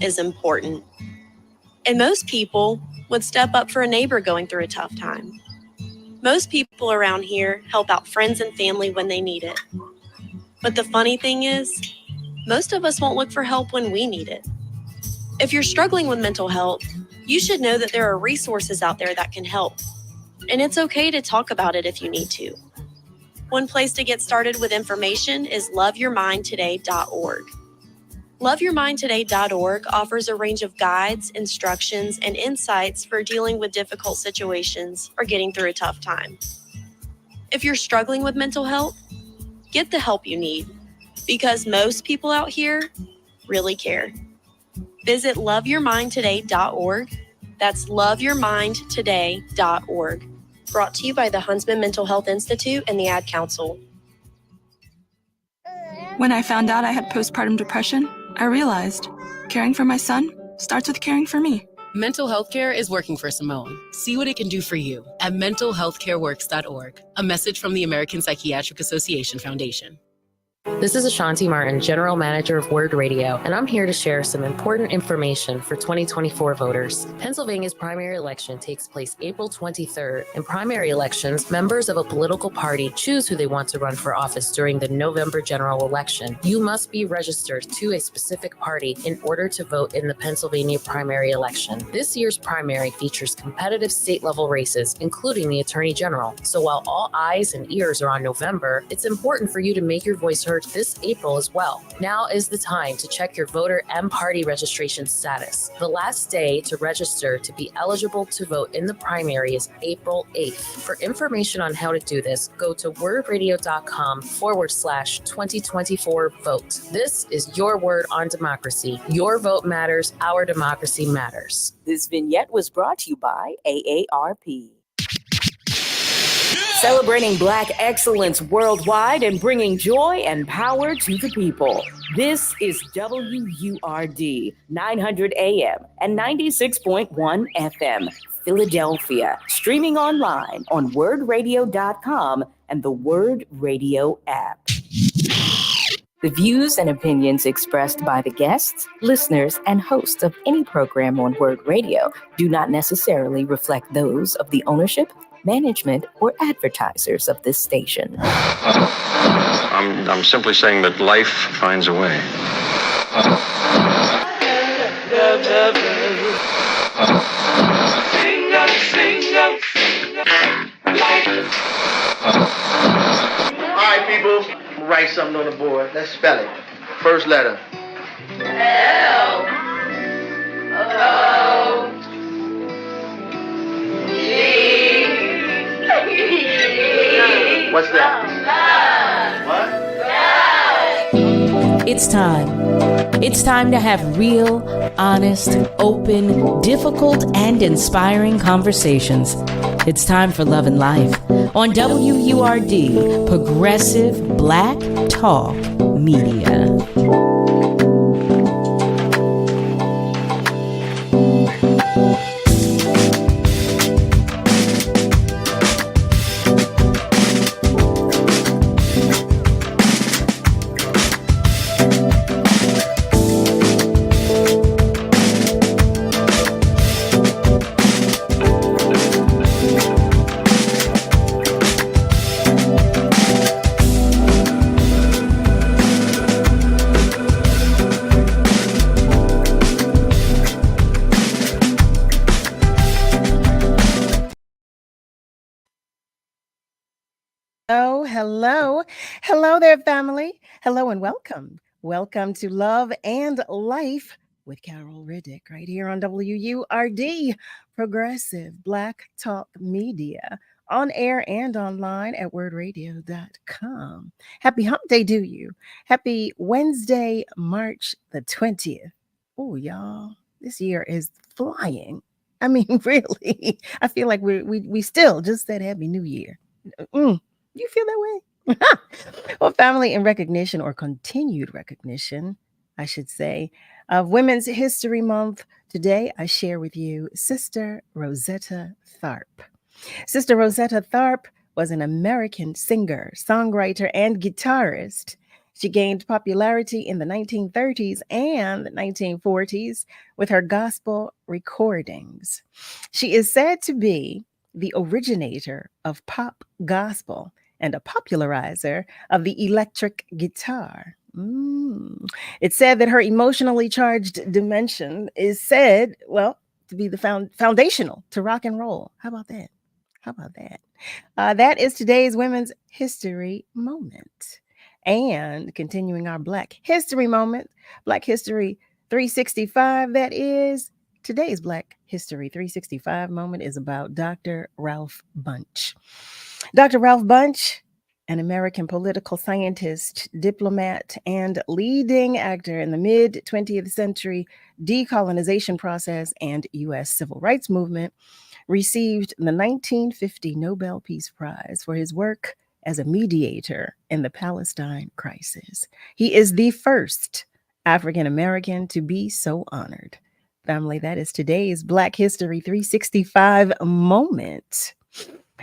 is important. And most people would step up for a neighbor going through a tough time. Most people around here help out friends and family when they need it. But the funny thing is, most of us won't look for help when we need it. If you're struggling with mental health, you should know that there are resources out there that can help. And it's okay to talk about it if you need to. One place to get started with information is loveyourmindtoday.org. Loveyourmindtoday.org offers a range of guides, instructions, and insights for dealing with difficult situations or getting through a tough time. If you're struggling with mental health, get the help you need, because most people out here really care. Visit loveyourmindtoday.org. That's loveyourmindtoday.org. Brought to you by the Huntsman Mental Health Institute and the Ad Council. When I found out I had postpartum depression, I realized caring for my son starts with caring for me. Mental health care is working for Simone. See what it can do for you at mentalhealthcareworks.org. A message from the American Psychiatric Association Foundation. This is Ashanti Martin, General Manager of Word Radio, and I'm here to share some important information for 2024 voters. Pennsylvania's primary election takes place April 23rd. In primary elections, members of a political party choose who they want to run for office during the November general election. You must be registered to a specific party in order to vote in the Pennsylvania primary election. This year's primary features competitive state-level races, including the Attorney General. So while all eyes and ears are on November, it's important for you to make your voice heard this April as well. Now is the time to check your voter and party registration status. The last day to register to be eligible to vote in the primary is April 8th. For information on how to do this, go to wordradio.com/2024vote. This is your word on democracy. Your vote matters. Our democracy matters. This vignette was brought to you by AARP. Celebrating Black excellence worldwide and bringing joy and power to the people. This is WURD 900 AM and 96.1 FM, Philadelphia. Streaming online on wordradio.com and the Word Radio app. The views and opinions expressed by the guests, listeners, and hosts of any program on Word Radio do not necessarily reflect those of the ownership, management, or advertisers of this station. I'm simply saying that life finds a way. All right, people, write something on the board. Let's spell it. First letter. L. O. G. What's that? What? It's time. It's time to have real, honest, open, difficult, and inspiring conversations. It's time for Love and Life on WURD, Progressive Black Talk Media. Hello there, family. Hello and welcome. Welcome to Love and Life with Carol Riddick right here on WURD, Progressive Black Talk Media, on air and online at wordradio.com. Happy hump day to you. Happy Wednesday, March the 20th. Oh, y'all, this year is flying. I mean, really, I feel like we still just said Happy New Year. You feel that way? Well, family, in recognition, or continued recognition, I should say, of Women's History Month, today I share with you Sister Rosetta Tharpe. Sister Rosetta Tharpe was an American singer, songwriter, and guitarist. She gained popularity in the 1930s and 1940s with her gospel recordings. She is said to be the originator of pop gospel and a popularizer of the electric guitar. It's said that her emotionally charged dimension is said, well, to be the foundational to rock and roll. How about that? How about that? That is today's Women's History Moment. And continuing our Black History Moment, Black History 365, that is today's Black History 365 moment is about Dr. Ralph Bunche. Dr. Ralph Bunche, an American political scientist, diplomat, and leading actor in the mid 20th century decolonization process and U.S. civil rights movement, received the 1950 Nobel Peace Prize for his work as a mediator in the Palestine crisis. He is the first African American to be so honored. Family, that is today's Black History 365 moment.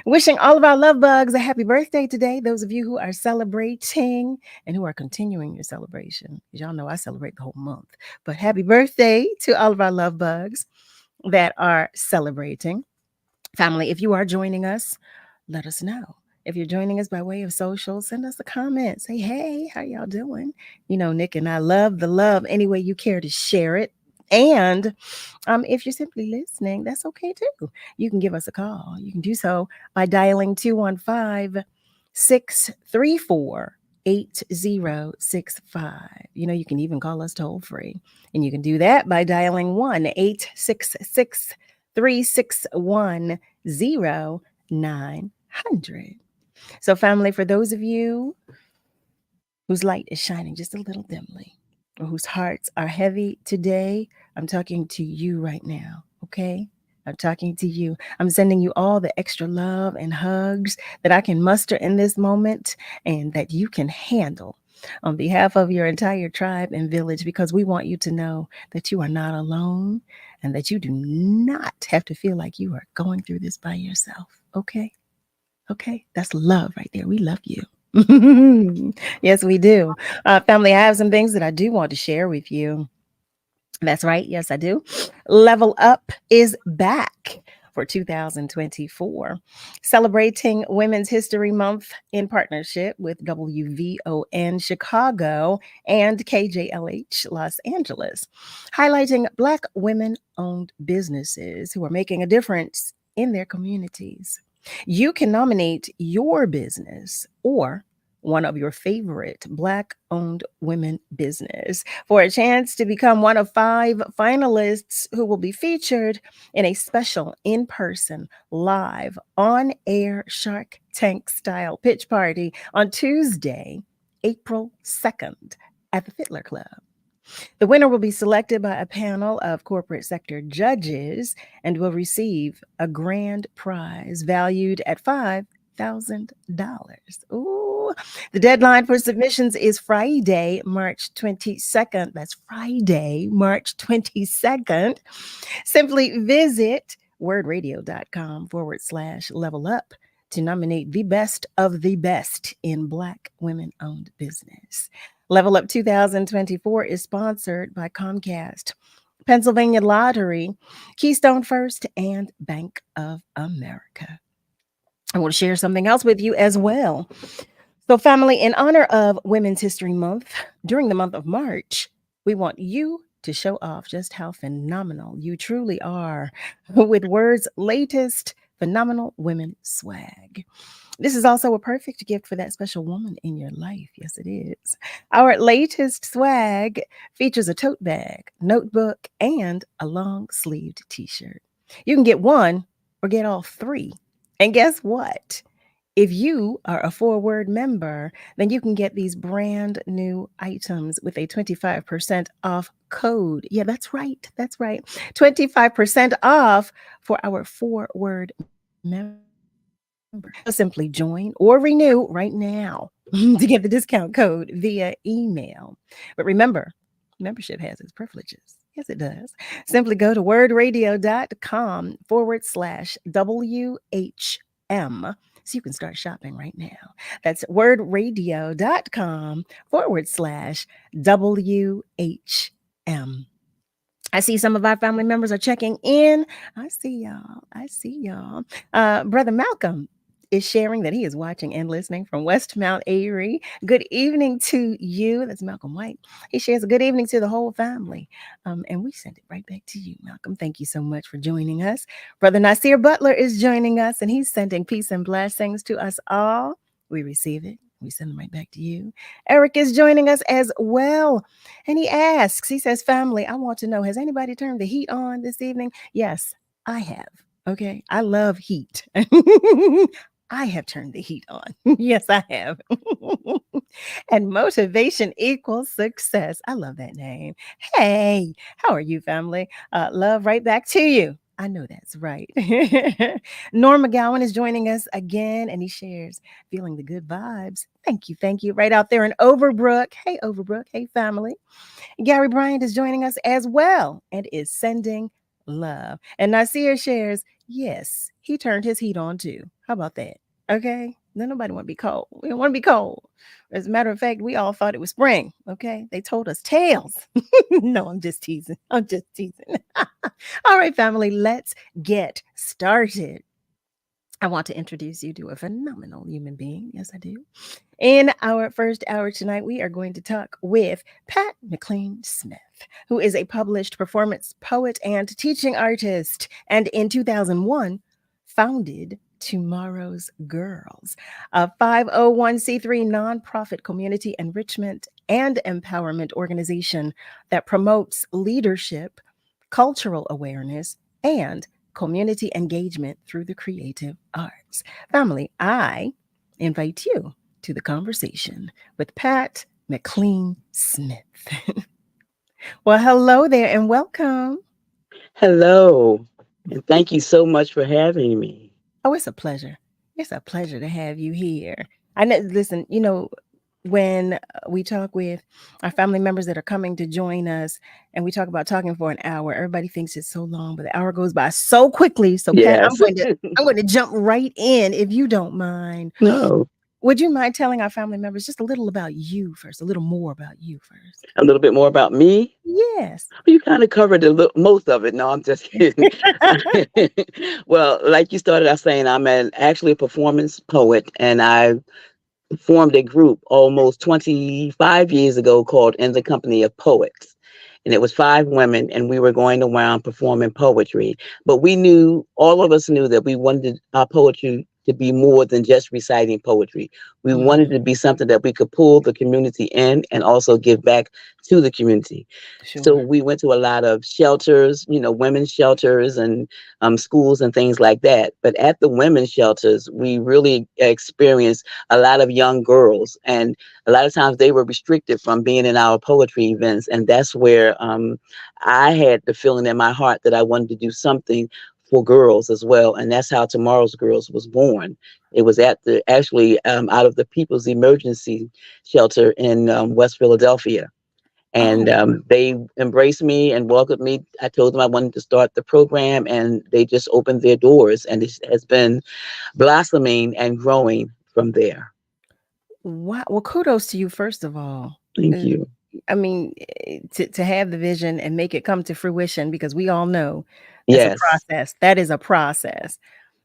Wishing all of our love bugs a happy birthday today. Those of you who are celebrating and who are continuing your celebration. Y'all know I celebrate the whole month. But happy birthday to all of our love bugs that are celebrating. Family, if you are joining us, let us know. If you're joining us by way of social, send us a comment. Say, hey, how y'all doing? You know, Nick and I love the love any way you care to share it. And if you're simply listening, that's okay too. You can give us a call. You can do so by dialing 215-634-8065. You know, you can even call us toll free. And you can do that by dialing 1-866-361-0900. So, family, for those of you whose light is shining just a little dimly, or whose hearts are heavy today, I'm talking to you right now, okay? I'm talking to you. I'm sending you all the extra love and hugs that I can muster in this moment and that you can handle on behalf of your entire tribe and village, because we want you to know that you are not alone and that you do not have to feel like you are going through this by yourself, okay? Okay, that's love right there. We love you. Yes, we do. Family, I have some things that I do want to share with you. That's right. Yes, I do. Level Up is back for 2024, celebrating Women's History Month in partnership with WVON Chicago and KJLH Los Angeles, highlighting Black women-owned businesses who are making a difference in their communities. You can nominate your business or one of your favorite Black-owned women business for a chance to become one of 5 finalists who will be featured in a special in-person, live, on-air Shark Tank style pitch party on Tuesday, April 2nd at the Fiddler Club. The winner will be selected by a panel of corporate sector judges and will receive a grand prize valued at $5,000. Ooh. The deadline for submissions is Friday, March 22nd. That's Friday, March 22nd. Simply visit wordradio.com/level up to nominate the best of the best in Black women-owned business. Level Up 2024 is sponsored by Comcast, Pennsylvania Lottery, Keystone First, and Bank of America. I want to share something else with you as well. So, family, in honor of Women's History Month, during the month of March, we want you to show off just how phenomenal you truly are with Word's latest Phenomenal Women swag. This is also a perfect gift for that special woman in your life. Yes, it is. Our latest swag features a tote bag, notebook, and a long-sleeved t-shirt. You can get one or get all 3. And guess what? If you are a Forward member, then you can get these brand new items with a 25% off code. Yeah, that's right. That's right. 25% off for our Forward members. Simply join or renew right now to get the discount code via email. But remember, membership has its privileges. Yes, it does. Simply go to wordradio.com/WHM so you can start shopping right now. That's wordradio.com/WHM. I see some of our family members are checking in. I see y'all. Brother Malcolm is sharing that he is watching and listening from West Mount Airy. Good evening to you. That's Malcolm White. He shares a good evening to the whole family. And we send it right back to you, Malcolm. Thank you so much for joining us. Brother Nasir Butler is joining us, and he's sending peace and blessings to us all. We receive it. We send them right back to you. Eric is joining us as well. And he says, family, I want to know, has anybody turned the heat on this evening? Yes, I have. Okay. I love heat. I have turned the heat on. Yes, I have. And motivation equals success. I love that name. Hey, how are you, family? Love right back to you. I know that's right. Norm McGowan is joining us again, and he shares feeling the good vibes. Thank you. Thank you. Right out there in Overbrook. Hey, Overbrook. Hey, family. Gary Bryant is joining us as well and is sending love. And Nasir shares, yes, he turned his heat on too. How about that? Okay. Then nobody want to be cold. We don't want to be cold. As a matter of fact, we all thought it was spring. Okay. They told us tails. No, I'm just teasing. All right, family, let's get started. I want to introduce you to a phenomenal human being. Yes, I do. In our first hour tonight, we are going to talk with Pat McLean-Smith, who is a published performance poet and teaching artist, and in 2001 founded Tomorrow's Girls, a 501c3 nonprofit community enrichment and empowerment organization that promotes leadership, cultural awareness, and community engagement through the creative arts. Family, I invite you to the conversation with Pat McLean-Smith. Well, hello there and welcome. Hello, and thank you so much for having me. Oh, it's a pleasure. It's a pleasure to have you here. I know, listen, when we talk with our family members that are coming to join us and we talk about talking for an hour, everybody thinks it's so long, but the hour goes by so quickly. So Pat, Yes. I'm going to jump right in if you don't mind. No. Would you mind telling our family members just a little about you first, a little more about you first? A little bit more about me? Yes. You kind of covered most of it. No, I'm just kidding. Well, like you started out saying, I'm actually a performance poet, and I formed a group almost 25 years ago called In the Company of Poets. And it was 5 women, and we were going around performing poetry. But all of us knew that we wanted our poetry to be more than just reciting poetry. We wanted it to be something that we could pull the community in and also give back to the community. Sure. So we went to a lot of shelters, women's shelters and schools and things like that. But at the women's shelters, we really experienced a lot of young girls, and a lot of times they were restricted from being in our poetry events. And that's where I had the feeling in my heart that I wanted to do something for girls as well. And that's how Tomorrow's Girls was born. It was out of the People's Emergency Shelter in West Philadelphia. And they embraced me and welcomed me. I told them I wanted to start the program, and they just opened their doors, and it has been blossoming and growing from there. Wow. Well, kudos to you, first of all. Thank you. I mean, to have the vision and make it come to fruition, because we all know that's a process. That is a process.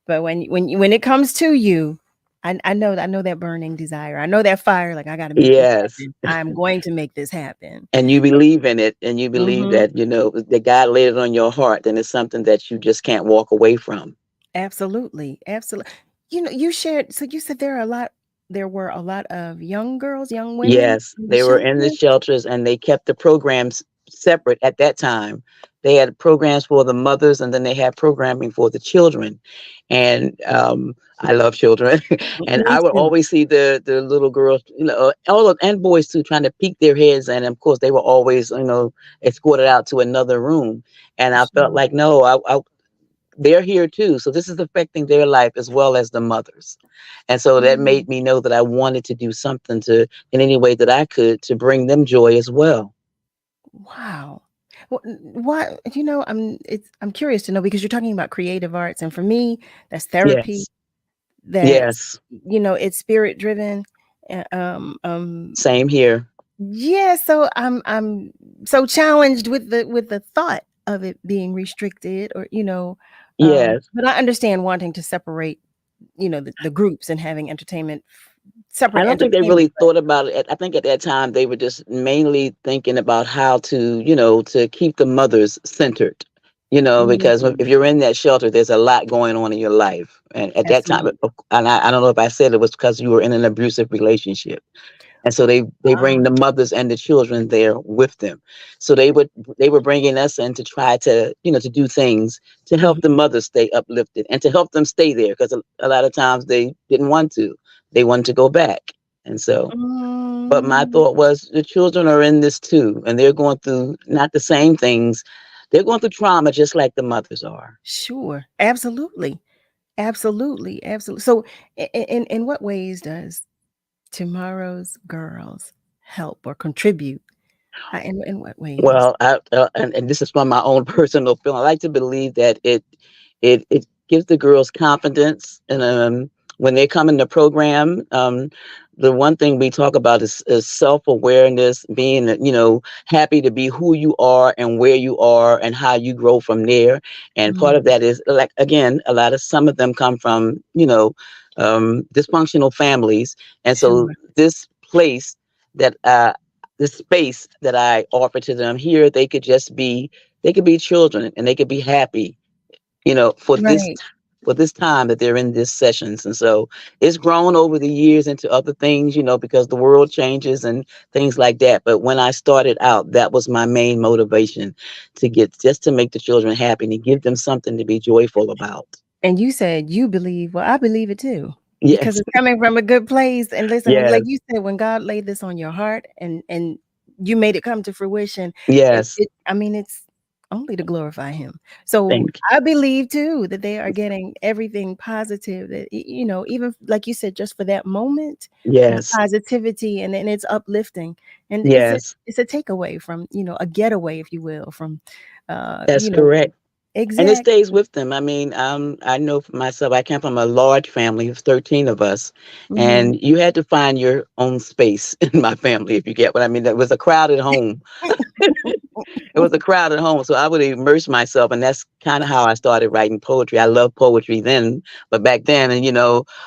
But when it comes to you, I know that burning desire. I know that fire. Like, I got to make this happen. I'm going to make this happen. And you believe in it, and you believe that that God laid it on your heart, and it's something that you just can't walk away from. Absolutely, absolutely. You shared. So you said there were a lot of young girls, young women. Yes, they were in the shelters, and they kept the programs separate at that time. They had programs for the mothers, and then they had programming for the children. And I love children, and I would always see the little girls, and boys too, trying to peek their heads, and of course they were always, escorted out to another room. And I felt like, no, they're here too. So this is affecting their life as well as the mothers. And so that made me know that I wanted to do something in any way that I could to bring them joy as well. Wow. Why? I'm curious to know, because you're talking about creative arts, and for me, that's therapy. Yes. that, Yes. it's spirit driven. Same here. Yeah, so I'm so challenged with the thought of it being restricted, or Yes. but I understand wanting to separate, the groups and having entertainment, I separate don't think they entertainment. really thought about it. I think at that time they were just mainly thinking about how to, to keep the mothers centered, because if you're in that shelter, there's a lot going on in your life. And at that time, Absolutely. and I don't know if I said it was because you were in an abusive relationship. And so they bring the mothers and the children there with them. So they were bringing us in to try to, to do things to help the mothers stay uplifted and to help them stay there, because a lot of times they didn't want to. They wanted to go back. And so, but my thought was the children are in this too, and they're going through not the same things. They're going through trauma just like the mothers are. Sure. Absolutely. Absolutely. Absolutely. So in what ways does tomorrow's girls help or contribute? In what ways? Well, and this is from my own personal feeling. I like to believe that it gives the girls confidence, and when they come in the program, the one thing we talk about is self-awareness, being, happy to be who you are and where you are and how you grow from there. And part of that is, like, again, some of them come from, dysfunctional families. And so this place that, the space that I offer to them here, they could be children, and they could be happy, for this time that they're in these sessions. And so it's grown over the years into other things, because the world changes and things like that. But when I started out, that was my main motivation, to make the children happy and to give them something to be joyful about. And you said you believe, well, I believe it too. Yes. Because it's coming from a good place. And listen, Yes. like you said, when God laid this on your heart and you made it come to fruition, yes, it's only to glorify him. So I believe too that they are getting everything positive, that, even like you said, just for that moment, positivity, and then it's uplifting. And it's a takeaway from, a getaway, if you will, from that's correct. Exactly. And it stays with them. I mean, I know for myself, I came from a large family of 13 of us, and you had to find your own space in my family, if you get what I mean. That was a crowded home. It was a crowded home. So I would immerse myself, and that's kind of how I started writing poetry. I loved poetry then, but back then, and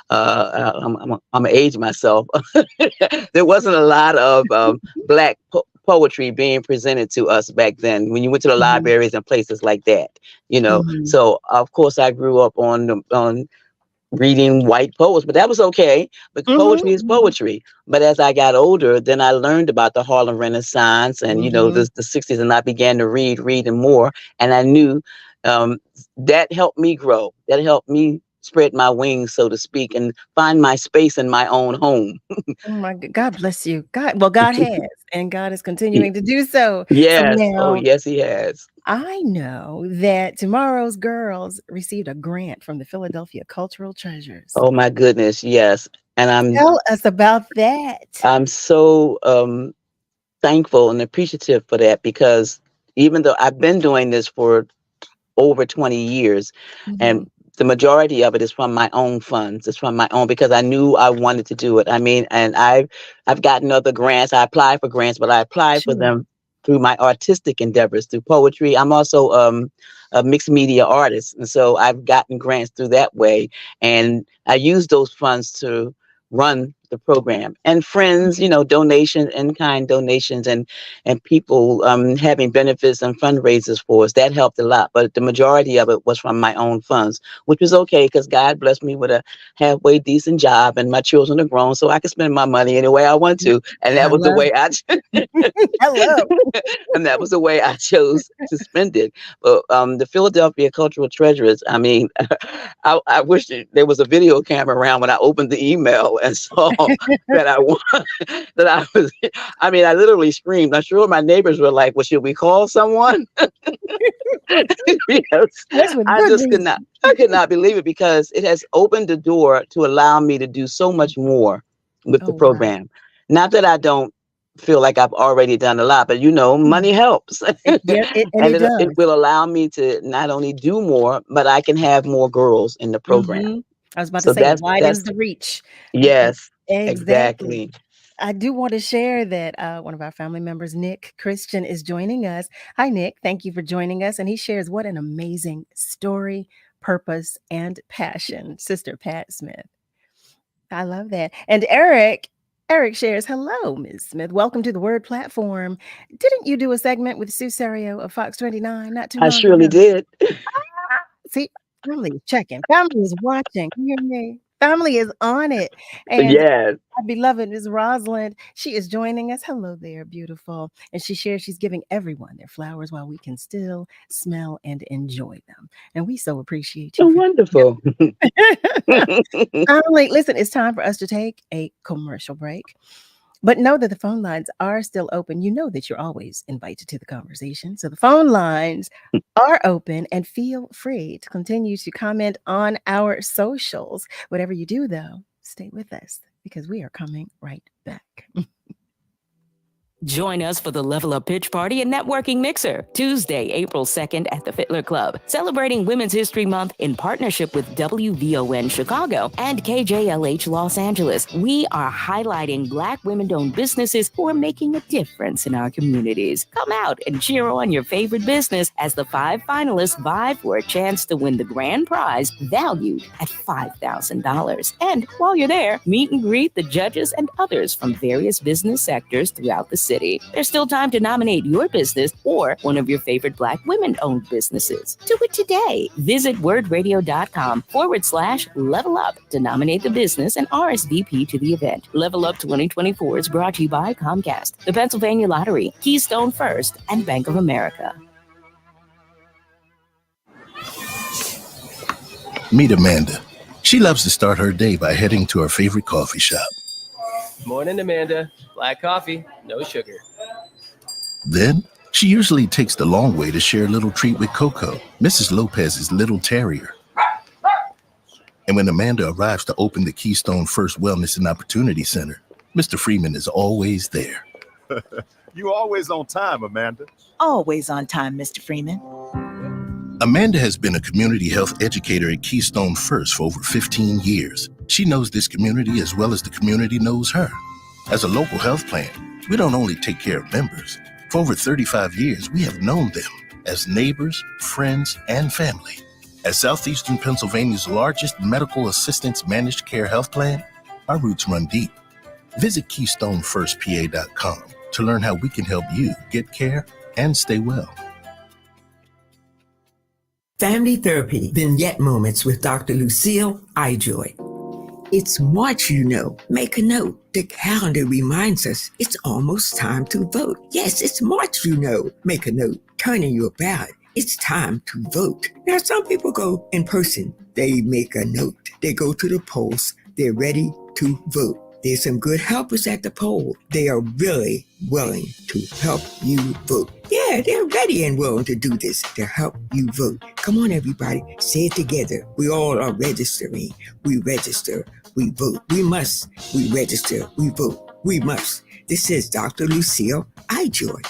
I'm gonna age myself. There wasn't a lot of Black poetry being presented to us back then when you went to the libraries and places like that, So of course I grew up on reading white poets, but that was okay, because poetry is poetry. But as I got older, then I learned about the Harlem Renaissance and the 60s, and I began to read and more, and I knew that helped me grow. That helped me spread my wings, so to speak, and find my space in my own home. Oh my God, bless you. God has, and God is continuing to do so. Yes. So now, yes, he has. I know that tomorrow's girls received a grant from the Philadelphia Cultural Treasures. Oh my goodness, yes. And tell us about that. I'm so thankful and appreciative for that, because even though I've been doing this for over 20 years, and the majority of it is from my own funds. It's from my own, because I knew I wanted to do it. I mean, and I've gotten other grants. I applied for grants, but I applied for them through my artistic endeavors, through poetry. I'm also a mixed media artist. And so I've gotten grants through that way. And I use those funds to run the program, and friends, donations, in-kind donations, and people having benefits and fundraisers for us. That helped a lot, but the majority of it was from my own funds, which was okay, because God blessed me with a halfway decent job, and my children are grown, so I can spend my money any way I want to, and that was the way I and that was the way I chose to spend it. But the Philadelphia Cultural Treasures, I mean, I wish there was a video camera around when I opened the email and saw that I literally screamed. I'm sure my neighbors were like, well, should we call someone? Yes. I could not believe it, because it has opened the door to allow me to do so much more with the program. Wow. Not that I don't feel like I've already done a lot, but money helps. It will allow me to not only do more, but I can have more girls in the program. I was about So to say it that's widens the reach. yes, Exactly. exactly. I do want to share that one of our family members, Nick Christian, is joining us. Hi, Nick. Thank you for joining us. And he shares what an amazing story, purpose, and passion. Sister Pat Smith. I love that. And Eric shares, hello, Ms. Smith. Welcome to the Word platform. Didn't you do a segment with Sue Serio of Fox 29 not too I long surely ago? did. See, family is checking. Family is watching. You hear me? Family is on it. And Yes. our beloved Ms. Rosalind, she is joining us. Hello there, beautiful. And she shares she's giving everyone their flowers while we can still smell and enjoy them. And we so appreciate you. So wonderful. Family, listen, it's time for us to take a commercial break. But know that the phone lines are still open. You know that you're always invited to the conversation. So the phone lines are open and feel free to continue to comment on our socials. Whatever you do, though, stay with us because we are coming right back. Join us for the Level Up Pitch Party and Networking Mixer, Tuesday, April 2nd at the Fittler Club, celebrating Women's History Month in partnership with WVON Chicago and KJLH Los Angeles. We are highlighting Black women-owned businesses who are making a difference in our communities. Come out and cheer on your favorite business as the 5 finalists vie for a chance to win the grand prize valued at $5,000. And while you're there, meet and greet the judges and others from various business sectors throughout the city. There's still time to nominate your business or one of your favorite Black women-owned businesses. Do it today. Visit wordradio.com/level up to nominate the business and RSVP to the event. Level Up 2024 is brought to you by Comcast, the Pennsylvania Lottery, Keystone First, and Bank of America. Meet Amanda. She loves to start her day by heading to her favorite coffee shop. Morning, Amanda. Black coffee, no sugar. Then, she usually takes the long way to share a little treat with Coco, Mrs. Lopez's little terrier. And when Amanda arrives to open the Keystone First Wellness and Opportunity Center, Mr. Freeman is always there. You always on time, Amanda. Always on time, Mr. Freeman. Amanda has been a community health educator at Keystone First for over 15 years. She knows this community as well as the community knows her. As a local health plan, we don't only take care of members. For over 35 years, we have known them as neighbors, friends, and family. As Southeastern Pennsylvania's largest medical assistance managed care health plan, our roots run deep. Visit KeystoneFirstPA.com to learn how we can help you get care and stay well. Family Therapy Vignette Moments with Dr. Lucille Ijoy. It's March, you know. Make a note. The calendar reminds us it's almost time to vote. Yes, it's March, you know. Make a note. Turn in your ballot. It's time to vote. Now, some people go in person. They make a note. They go to the polls. They're ready to vote. There's some good helpers at the poll. They are really willing to help you vote. Yeah, they're ready and willing to do this to help you vote. Come on, everybody. Say it together. We all are registering. We register. We vote. We must. We register. We vote. We must. This is Dr. Lucille Ijoy.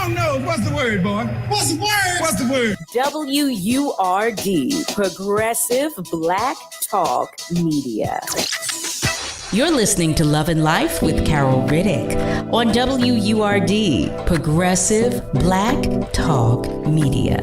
No, what's the word, boy? What's the word? What's the word? WURD, Progressive Black Talk Media. You're listening to Love and Life with Carol Riddick on WURD, Progressive Black Talk Media.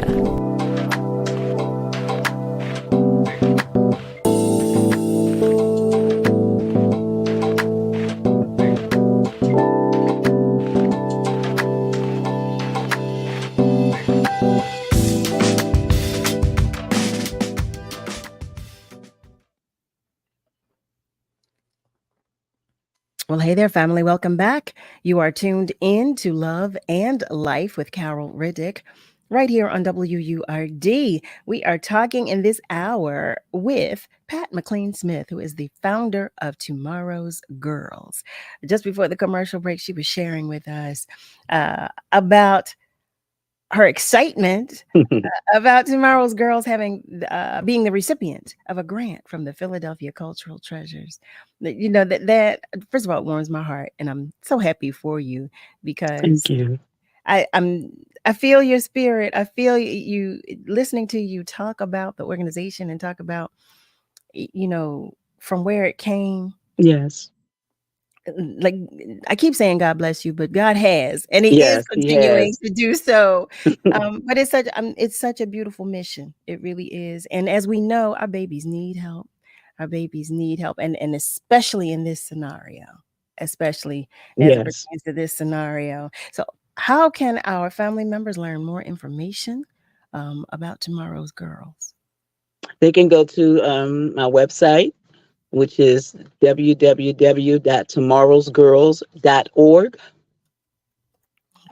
Well, hey there, family. Welcome back. You are tuned in to Love and Life with Carol Riddick right here on WURD. We are talking in this hour with Pat McLean-Smith, who is the founder of Tomorrow's Girls. Just before the commercial break, she was sharing with us about her excitement about Tomorrow's Girls having being the recipient of a grant from the Philadelphia Cultural Treasures. You know, that first of all, it warms my heart, and I'm so happy for you because Thank you. I feel your spirit. I feel you listening to you talk about the organization and talk about, from where it came. Yes. Like I keep saying God bless you, but God has, and he is Yes, he continuing has. to do so. But it's such a beautiful mission. It really is. And as we know, our babies need help. Our babies need help. And especially in this scenario, especially as it Yes. pertains to this scenario. So how can our family members learn more information about Tomorrow's Girls? They can go to my website, which is www.tomorrowsgirls.org.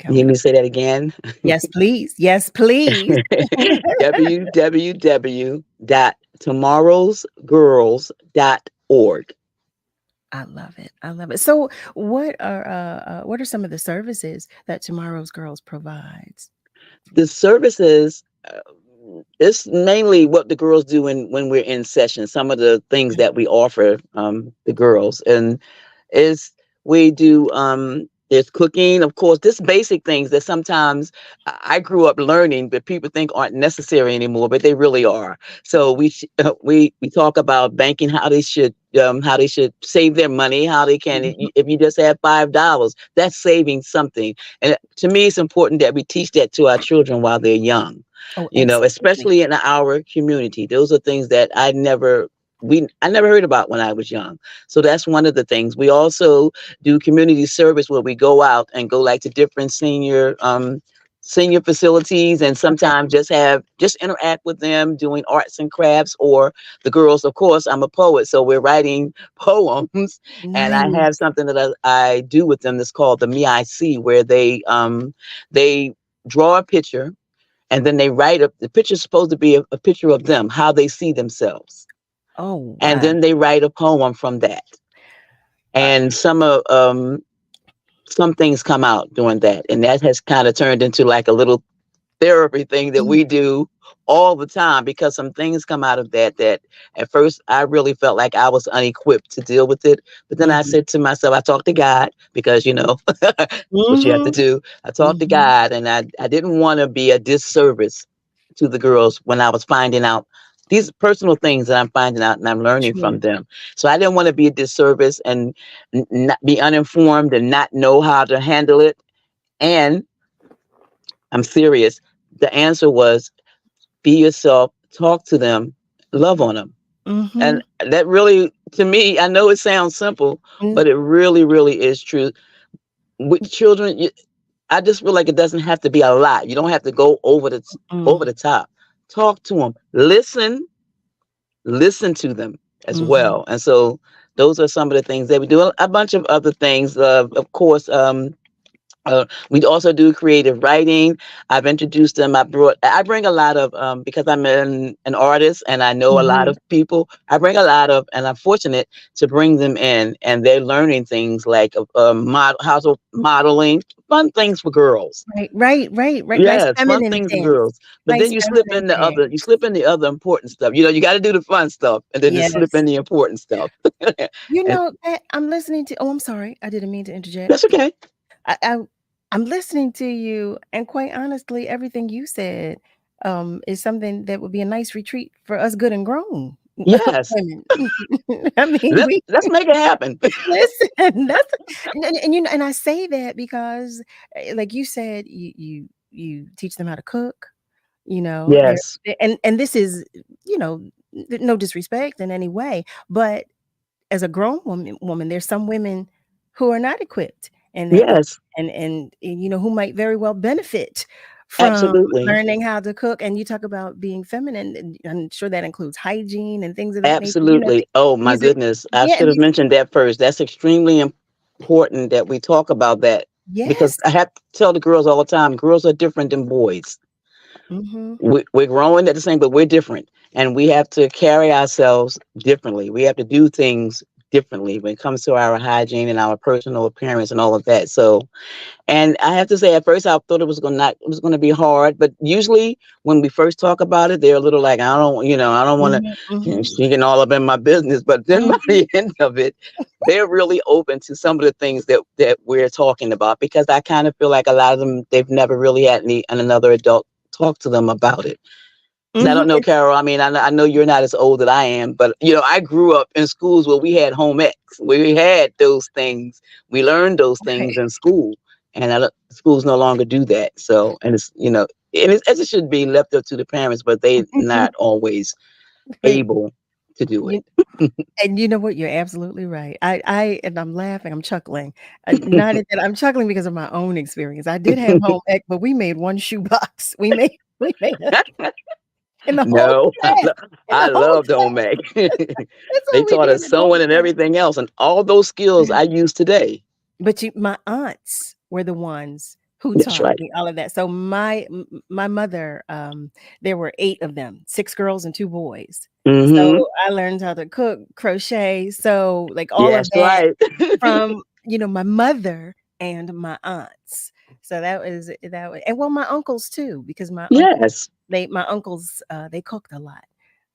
You need me to say that again? Yes, please. Yes, please. www.tomorrowsgirls.org. I love it. I love it. So, what are some of the services that Tomorrow's Girls provides? The services, it's mainly what the girls do when we're in session. Some of the things that we offer the girls, and is we do there's cooking, of course, just basic things that sometimes I grew up learning, but people think aren't necessary anymore, but they really are. So we talk about banking, how they should save their money, how they can, if you just have $5, that's saving something. And to me, it's important that we teach that to our children while they're young. Oh, especially in our community. Those are things that I never heard about when I was young. So that's one of the things. We also do community service where we go out and go like to different senior facilities, and sometimes just interact with them doing arts and crafts, or the girls, of course, I'm a poet, so we're writing poems. And I have something that I do with them that's called the Me I See, where they draw a picture, and then they write the picture's supposed to be a picture of them, how they see themselves. Oh, wow. And then they write a poem from that. And some things come out doing that. And that has kind of turned into like a little therapy thing that we do all the time, because some things come out of that at first I really felt like I was unequipped to deal with it. But then I said to myself, I talked to God, because what you have to do. I talked to God, and I didn't want to be a disservice to the girls when I was finding out these personal things that I'm finding out and I'm learning from them. So I didn't want to be a disservice and not be uninformed and not know how to handle it. And I'm serious. The answer was, be yourself, talk to them, love on them. And that really, to me, I know it sounds simple, but it really, really is true. With children, I just feel like it doesn't have to be a lot. You don't have to go over the top. Talk to them, listen to them as well. And so those are some of the things that we do. A bunch of other things, of course. We also do creative writing. I've introduced them. I bring a lot of, because I'm an artist and I know a lot of people, I bring a lot of, and I'm fortunate to bring them in, and they're learning things like modeling, fun things for girls. Right. Yes, Nice fun things for girls. But then you slip in the other important stuff. You got to do the fun stuff, and then you slip in the important stuff. I'm listening to, I'm sorry, I didn't mean to interject. That's okay. I'm listening to you, and quite honestly, everything you said is something that would be a nice retreat for us good and grown Yes. women. I mean, let's make it happen. Listen, and I say that because, like you said, you teach them how to cook. Yes. And this is, no disrespect in any way, but as a grown woman, there's some women who are not equipped. And who might very well benefit from learning how to cook. And you talk about being feminine, and I'm sure that includes hygiene and things of that nature. Absolutely. Oh my goodness, I should have mentioned that first. That's extremely important that we talk about that. Yes. Because I have to tell the girls all the time, girls are different than boys. We're growing at the same, but we're different, and we have to carry ourselves differently. We have to do things differently when it comes to our hygiene and our personal appearance and all of that. So, and I have to say, at first I thought it was going to be hard, but usually when we first talk about it, they're a little like, I don't want to, she getting all up in my business. But then by the end of it, they're really open to some of the things that we're talking about, because I kind of feel like a lot of them, they've never really had another adult talk to them about it. I don't know, Carol. I mean, I know you're not as old as I am, but I grew up in schools where we had home ec. We had those things. We learned those things in school, and schools no longer do that. So, and it's as it should be left up to the parents, but they're not always able to do it. And you know what? You're absolutely right. And I'm laughing. I'm chuckling. Not that I'm chuckling because of my own experience. I did have home ec, but we made one shoebox. We made. No, I loved home ec. They taught us sewing and everything else, and all those skills I use today. But my aunts were the ones who taught me all of that. So my mother, there were 8 of them, 6 girls and 2 boys. So I learned how to cook, crochet, sew, like all of that from my mother and my aunts. So that was, and well, my uncles too, because my uncles, they cooked a lot.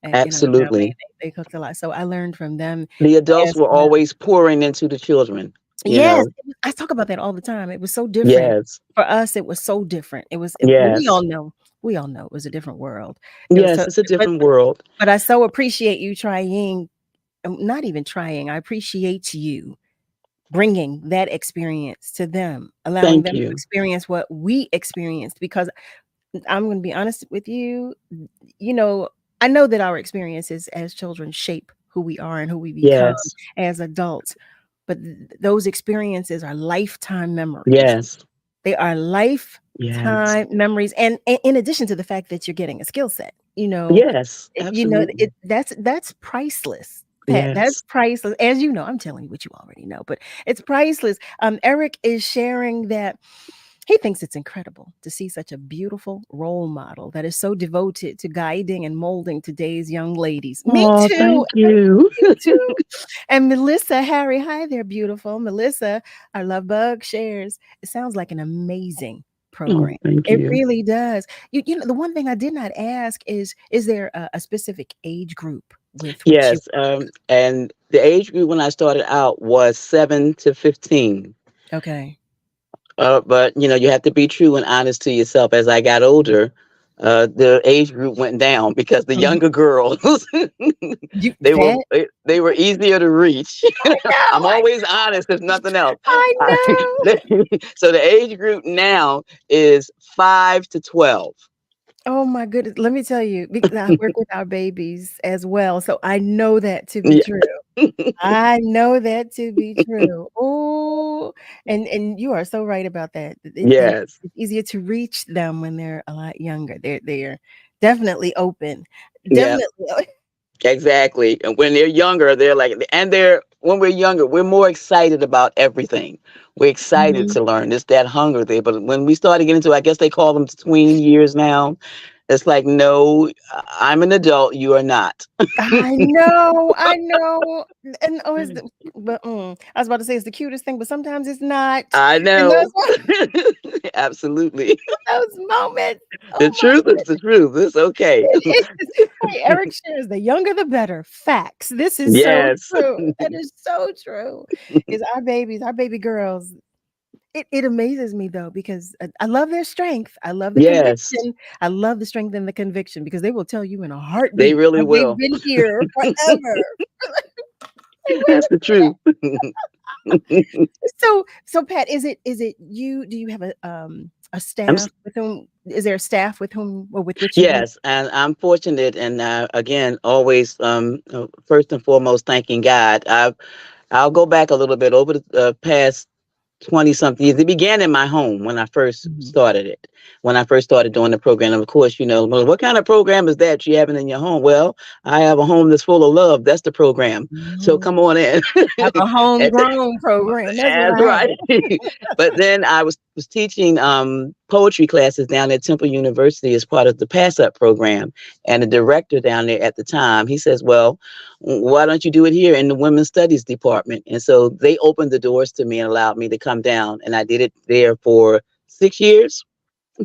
And, absolutely, they cooked a lot. So I learned from them. The adults were always pouring into the children. Yes, I talk about that all the time. It was so different. Yes. For us, it was so different. It was. Yes. We all know it was a different world. It's a different world. But I so appreciate you trying. Not even trying. I appreciate you bringing that experience to them, allowing them to experience what we experienced. Because I'm going to be honest with you. I know that our experiences as children shape who we are and who we become as adults. But those experiences are lifetime memories. Yes. They are lifetime memories. And in addition to the fact that you're getting a skill set, Yes. Absolutely. That's priceless. Pat, that's priceless. As you know, I'm telling you what you already know, but it's priceless. Eric is sharing that he thinks it's incredible to see such a beautiful role model that is so devoted to guiding and molding today's young ladies. Me too. Thank you. Me too. And Melissa, Harry, hi there, beautiful. Melissa, our love bug, shares. It sounds like an amazing program. It really does. You know, the one thing I did not ask is there a specific age group with? Yes. And the age group when I started out was 7 to 15. Okay. But you have to be true and honest to yourself. As I got older, the age group went down because the younger girls they were easier to reach. I'm always honest, if nothing else. I know. So the age group now is 5 to 12. Oh my goodness. Let me tell you, because I work with our babies as well. So I know that to be true. I know that to be true. Oh, and you are so right about that. Yes. It's easier to reach them when they're a lot younger. They're definitely open. Definitely. Yep. Exactly. And when they're younger, when we're younger, we're more excited about everything. We're excited to learn. It's that hunger there. But when we started getting into, I guess they call them tween years now. It's like, no, I'm an adult. You are not. I know. And I was about to say it's the cutest thing, but sometimes it's not. I know. Absolutely. Those moments. The truth is the truth. It's okay. Hey, Eric shares, the younger the better. Facts. This is so true. That is so true. Is our baby girls. It amazes me though, because I love their strength. I love the conviction. I love the strength and the conviction, because they will tell you in a heartbeat. They really will. They've been here forever. That's the truth. So Pat, is it you? Do you have a staff with whom? Is there a staff with whom or with which? Yes, and I'm fortunate, and again, always first and foremost, thanking God. I'll go back a little bit over the past 20-something years. It began in my home when I first started it. When I first started doing the program, and of course, what kind of program is that you having in your home? Well, I have a home that's full of love. That's the program. So come on in. Have a homegrown program. That's right. But then I was was teaching poetry classes down at Temple University as part of the Pass Up program. And the director down there at the time, he says, well, why don't you do it here in the Women's Studies department? And so they opened the doors to me and allowed me to come down. And I did it there for 6 years.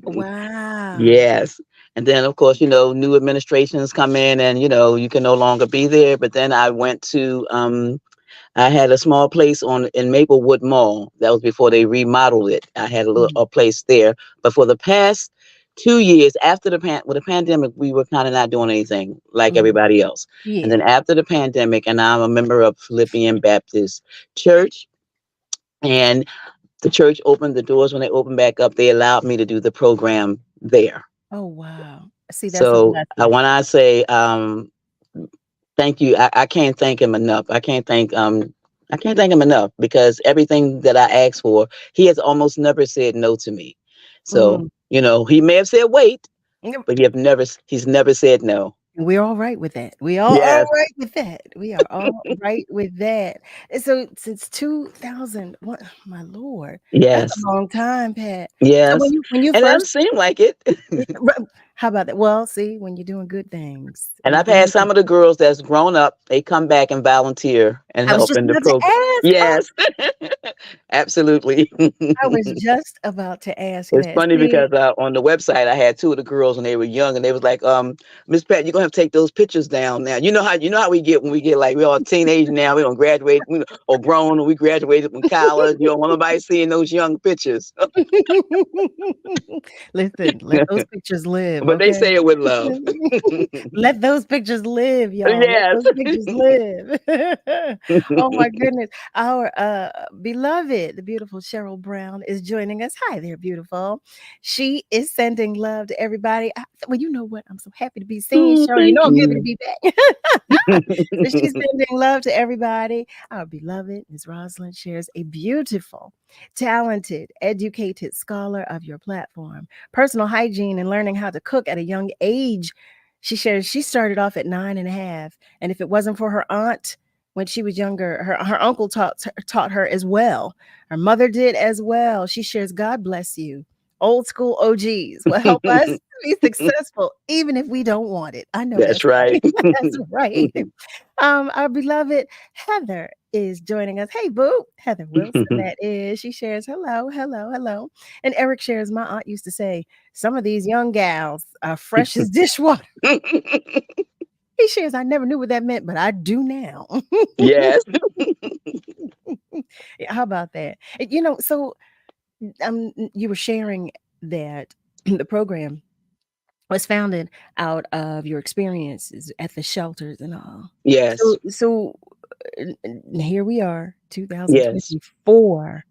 Wow. Yes. And then, of course, new administrations come in and, you can no longer be there. But then I went to, I had a small place in Maplewood Mall. That was before they remodeled it. I had a place there. But for the past 2 years after with the pandemic, we were kind of not doing anything like everybody else. Yeah. And then after the pandemic, and I'm a member of Philippian Baptist Church, and the church opened the doors. When they opened back up, they allowed me to do the program there. Oh, wow. See, that's So when I say thank you, I can't thank him enough. I can't thank him enough, because everything that I asked for, he has almost never said no to me. So, he may have said wait, but he's never said no. We're all right with that. We all Yes. all right with that. We are all right with that. And so since 2001, my Lord, Yes. that's a long time, Pat. Yes. So when you And it doesn't first, seem like it. how about that? Well, see, when you're doing good things. And I've had some of the girls that's grown up, they come back and volunteer and I was help just in the about to program. ask. Yes. Absolutely. I was just about to ask It's that. funny See, because on the website I had two of the girls when they were young, and they was like, Miss Pat, you're gonna have to take those pictures down now. You know how we get when we get like we're all teenage now, we don't graduate or grown, or we graduated from college. You don't want nobody seeing those young pictures. listen, let those pictures live. But they Okay. say it with love. Let those pictures live, y'all. Yes. Let those pictures live. Oh my goodness. Our beloved, the beautiful Cheryl Brown is joining us. Hi there, beautiful. She is sending love to everybody. Well, you know what? I'm so happy to be seen, Cheryl. You know I'm happy to be back. So she's sending love to everybody. Our beloved Ms. Rosalind shares a beautiful, talented, educated scholar of your platform, personal hygiene and learning how to cook at a young age. She shares she started off at 9.5. And if it wasn't for her aunt when she was younger, her uncle taught her as well. Her mother did as well. She shares, God bless you. Old school OGs will help us be successful, even if we don't want it. I know That's right. That's right. Our beloved Heather is joining us. Hey, boo. Heather Wilson, that is. She shares, hello, hello, hello. And Eric shares, my aunt used to say, some of these young gals are fresh as dishwater. He shares, I never knew what that meant, but I do now. Yes. How about that? So you were sharing that the program was founded out of your experiences at the shelters and all. Yes. So here we are, 2024.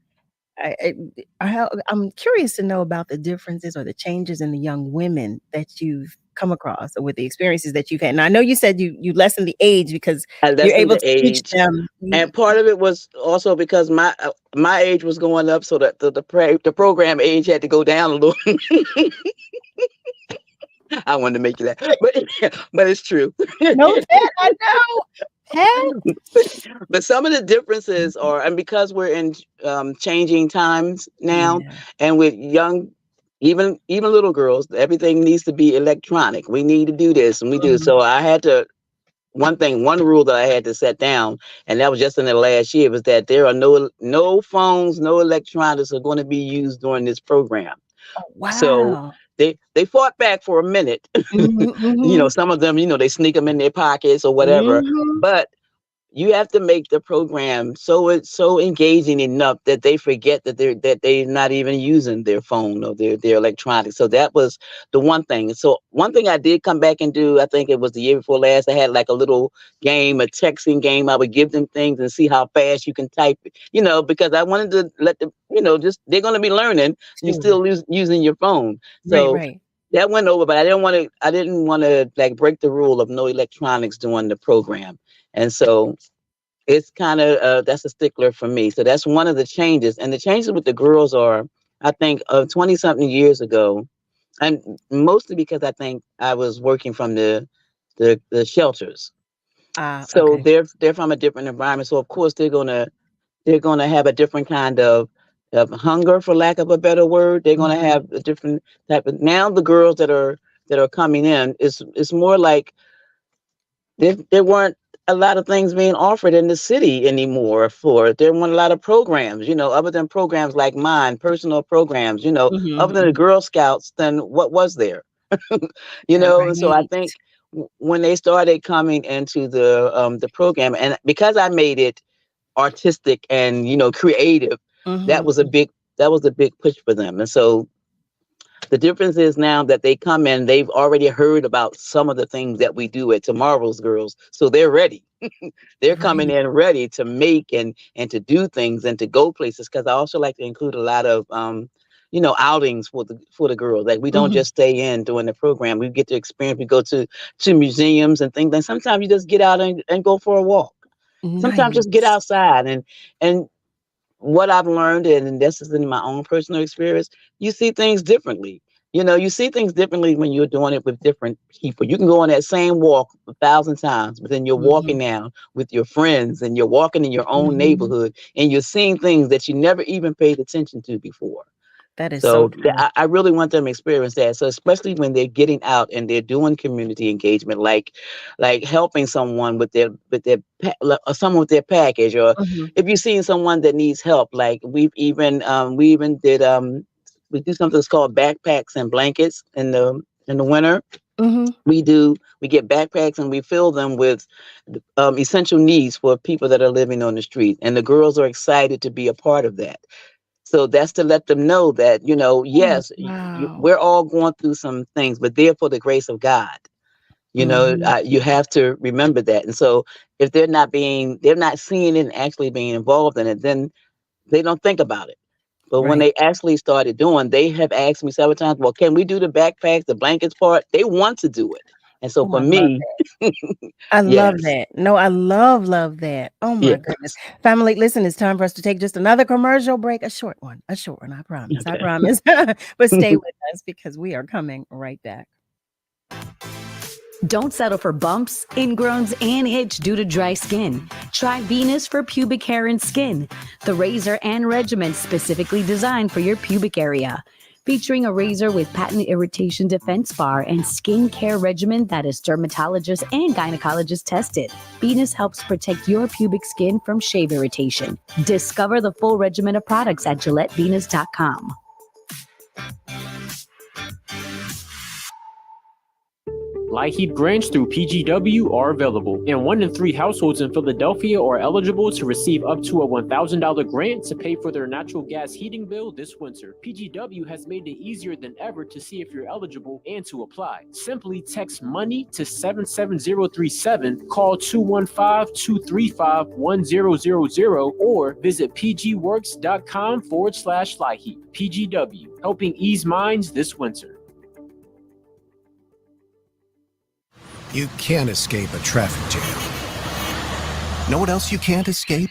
I'm curious to know about the differences or the changes in the young women that you've come across, or with the experiences that you've had. And I know you said you lessened the age because you're able to teach them. And part of it was also because my age was going up, so that the program age had to go down a little. I wanted to make you laugh, but it's true. No, Pat, I know. Pat. But some of the differences are, and because we're in changing times now, and with young, even little girls, everything needs to be electronic. We need to do this, and we do. So I had to. One rule that I had to set down, and that was just in the last year, was that there are no phones, no electronics are going to be used during this program. Oh, wow. So they fought back for a minute. Some of them, they sneak them in their pockets or whatever. But you have to make the program so engaging enough that they forget that they're not even using their phone or their electronics. So that was the one thing. So one thing I did come back and do, I think it was the year before last, I had like a little game, a texting game. I would give them things and see how fast you can type it, because I wanted to let them, they're going to be learning. You're still using your phone. So right. That went over, but I didn't want to like break the rule of no electronics during the program. And so it's kind of, that's a stickler for me. So that's one of the changes. And the changes with the girls are, I think, 20 something years ago, and mostly because I think I was working from the shelters. So they're from a different environment. So of course they're gonna have a different kind of hunger, for lack of a better word. They're going to have a different type of. Now the girls that are coming in, it's more like there weren't a lot of things being offered in the city anymore. There weren't a lot of programs, other than programs like mine, personal programs, other than the Girl Scouts. Then what was there? And so I think when they started coming into the program, and because I made it artistic and creative, that was a big push for them. And so the difference is now that they come in, they've already heard about some of the things that we do at Tomorrow's Girls, so they're ready. They're coming in ready to make and to do things and to go places, because I also like to include a lot of outings for the girls. Like, we don't just stay in during the program. We get to experience. We go to museums and things. And sometimes you just get out and go for a walk. Sometimes just get outside and what I've learned, and this is in my own personal experience, you see things differently. You see things differently when you're doing it with different people. You can go on that same walk 1,000 times, but then you're walking now with your friends, and you're walking in your own neighborhood, and you're seeing things that you never even paid attention to before. That is so true. I really want them to experience that. So especially when they're getting out and they're doing community engagement, like helping someone with their someone with their package, or if you're seeing someone that needs help, like we even did we do something that's called backpacks and blankets in the winter. We get backpacks and we fill them with essential needs for people that are living on the street, and the girls are excited to be a part of that. So that's to let them know that, yes, we're all going through some things, but they're for the grace of God. You have to remember that. And so if they're not seeing it and actually being involved in it, then they don't think about it. But when they actually started doing, they have asked me several times, well, can we do the backpacks, the blankets part? They want to do it. And so for me, I love that. No, I love that. Oh my goodness. Family, listen, it's time for us to take just another commercial break. A short one, I promise. I promise. But stay with us, because we are coming right back. Don't settle for bumps, ingrowns, and itch due to dry skin. Try Venus for pubic hair and skin, the razor and regimen specifically designed for your pubic area. Featuring a razor with patent irritation defense bar and skin care regimen that is dermatologist and gynecologist tested. Venus helps protect your pubic skin from shave irritation. Discover the full regimen of products at GilletteVenus.com. Light heat grants through PGW are available, and 1 in 3 households in Philadelphia are eligible to receive up to a $1,000 grant to pay for their natural gas heating bill this winter. PGW has made it easier than ever to see if you're eligible and to apply. Simply text MONEY to 77037, call 215-235-1000, or visit pgworks.com/light heat. PGW, helping ease minds this winter. You can't escape a traffic jam. Know what else you can't escape?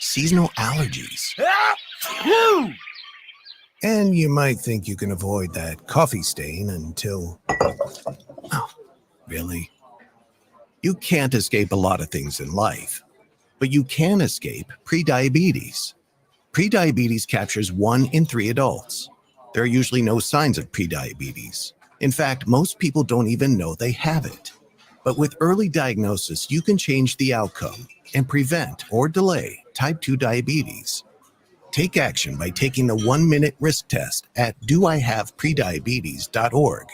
Seasonal allergies. And you might think you can avoid that coffee stain until... Oh, really? You can't escape a lot of things in life, but you can escape prediabetes. Prediabetes captures 1 in 3 adults. There are usually no signs of prediabetes. In fact, most people don't even know they have it. But with early diagnosis, you can change the outcome and prevent or delay type 2 diabetes. Take action by taking the 1-minute risk test at doihaveprediabetes.org.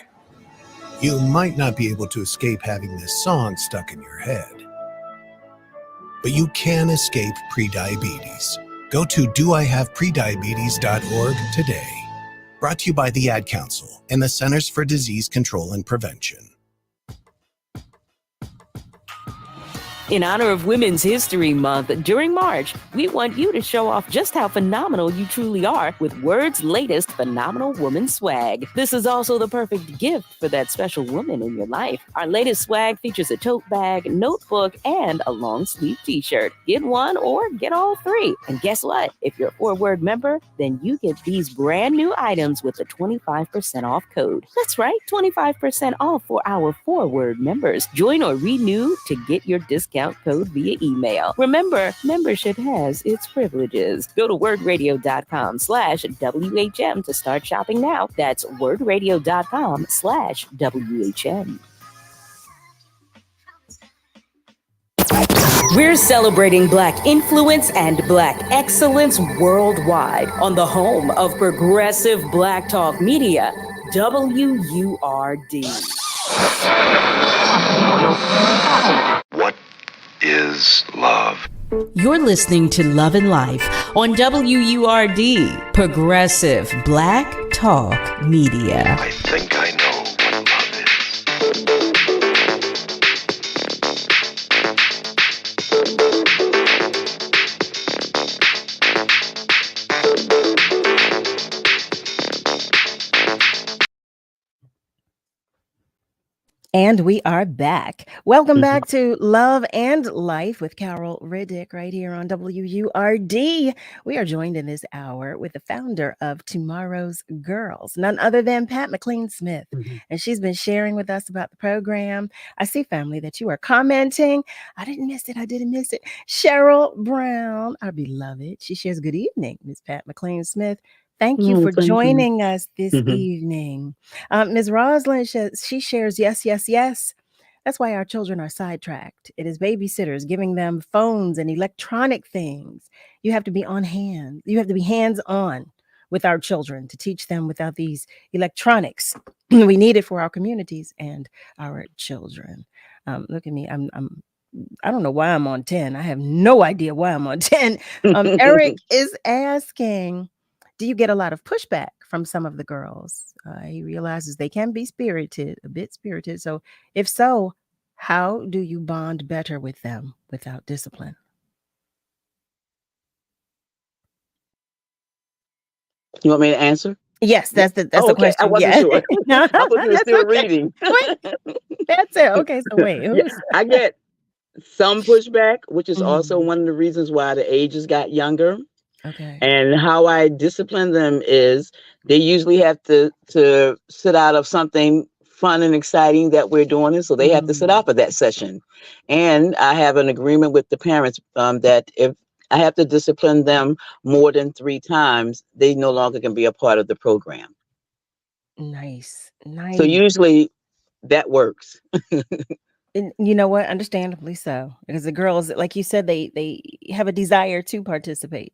You might not be able to escape having this song stuck in your head, but you can escape prediabetes. Go to doihaveprediabetes.org today. Brought to you by the Ad Council and the Centers for Disease Control and Prevention. In honor of Women's History Month, during March, we want you to show off just how phenomenal you truly are with Word's latest Phenomenal Woman swag. This is also the perfect gift for that special woman in your life. Our latest swag features a tote bag, notebook, and a long sleeve t-shirt. Get one or get all 3. And guess what? If you're a 4-Word member, then you get these brand new items with a 25% off code. That's right, 25% off for our 4-Word members. Join or renew to get your discount discount code via email. Remember, membership has its privileges. Go to wordradio.com/WHM to start shopping now. That's wordradio.com/WHM. We're celebrating Black influence and Black excellence worldwide on the home of progressive Black talk media, WURD. What is love? You're listening to Love and Life on WURD, Progressive Black Talk Media. I think I know what love is. And we are back. Welcome back to Love and Life with Carol Riddick right here on WURD. We are joined in this hour with the founder of Tomorrow's Girls, none other than Pat McLean-Smith. And she's been sharing with us about the program. I see, family, that you are commenting. I didn't miss it. Cheryl Brown, our beloved. She shares, good evening, Miss Pat McLean-Smith. Thank you for joining us this evening. Ms. Roslyn, she shares, yes. That's why our children are sidetracked. It is babysitters giving them phones and electronic things. You have to be on hand. You have to be hands-on with our children to teach them without these electronics. We need it for our communities and our children. Look at me. I don't know why I'm on 10. I have no idea why I'm on 10. Eric is asking, do you get a lot of pushback from some of the girls? He realizes they can be a bit spirited. So if so, how do you bond better with them without discipline? You want me to answer? Yes, that's the okay. question. I wasn't sure. I thought you were still reading. That's it. Okay, so wait. I get some pushback, which is also one of the reasons why the ages got younger. Okay. And how I discipline them is they usually have to sit out of something fun and exciting that we're doing. And so they have to sit out of that session. And I have an agreement with the parents that if I have to discipline them more than 3 times, they no longer can be a part of the program. Nice. So usually that works. And you know what? Understandably so. Because the girls, like you said, they have a desire to participate.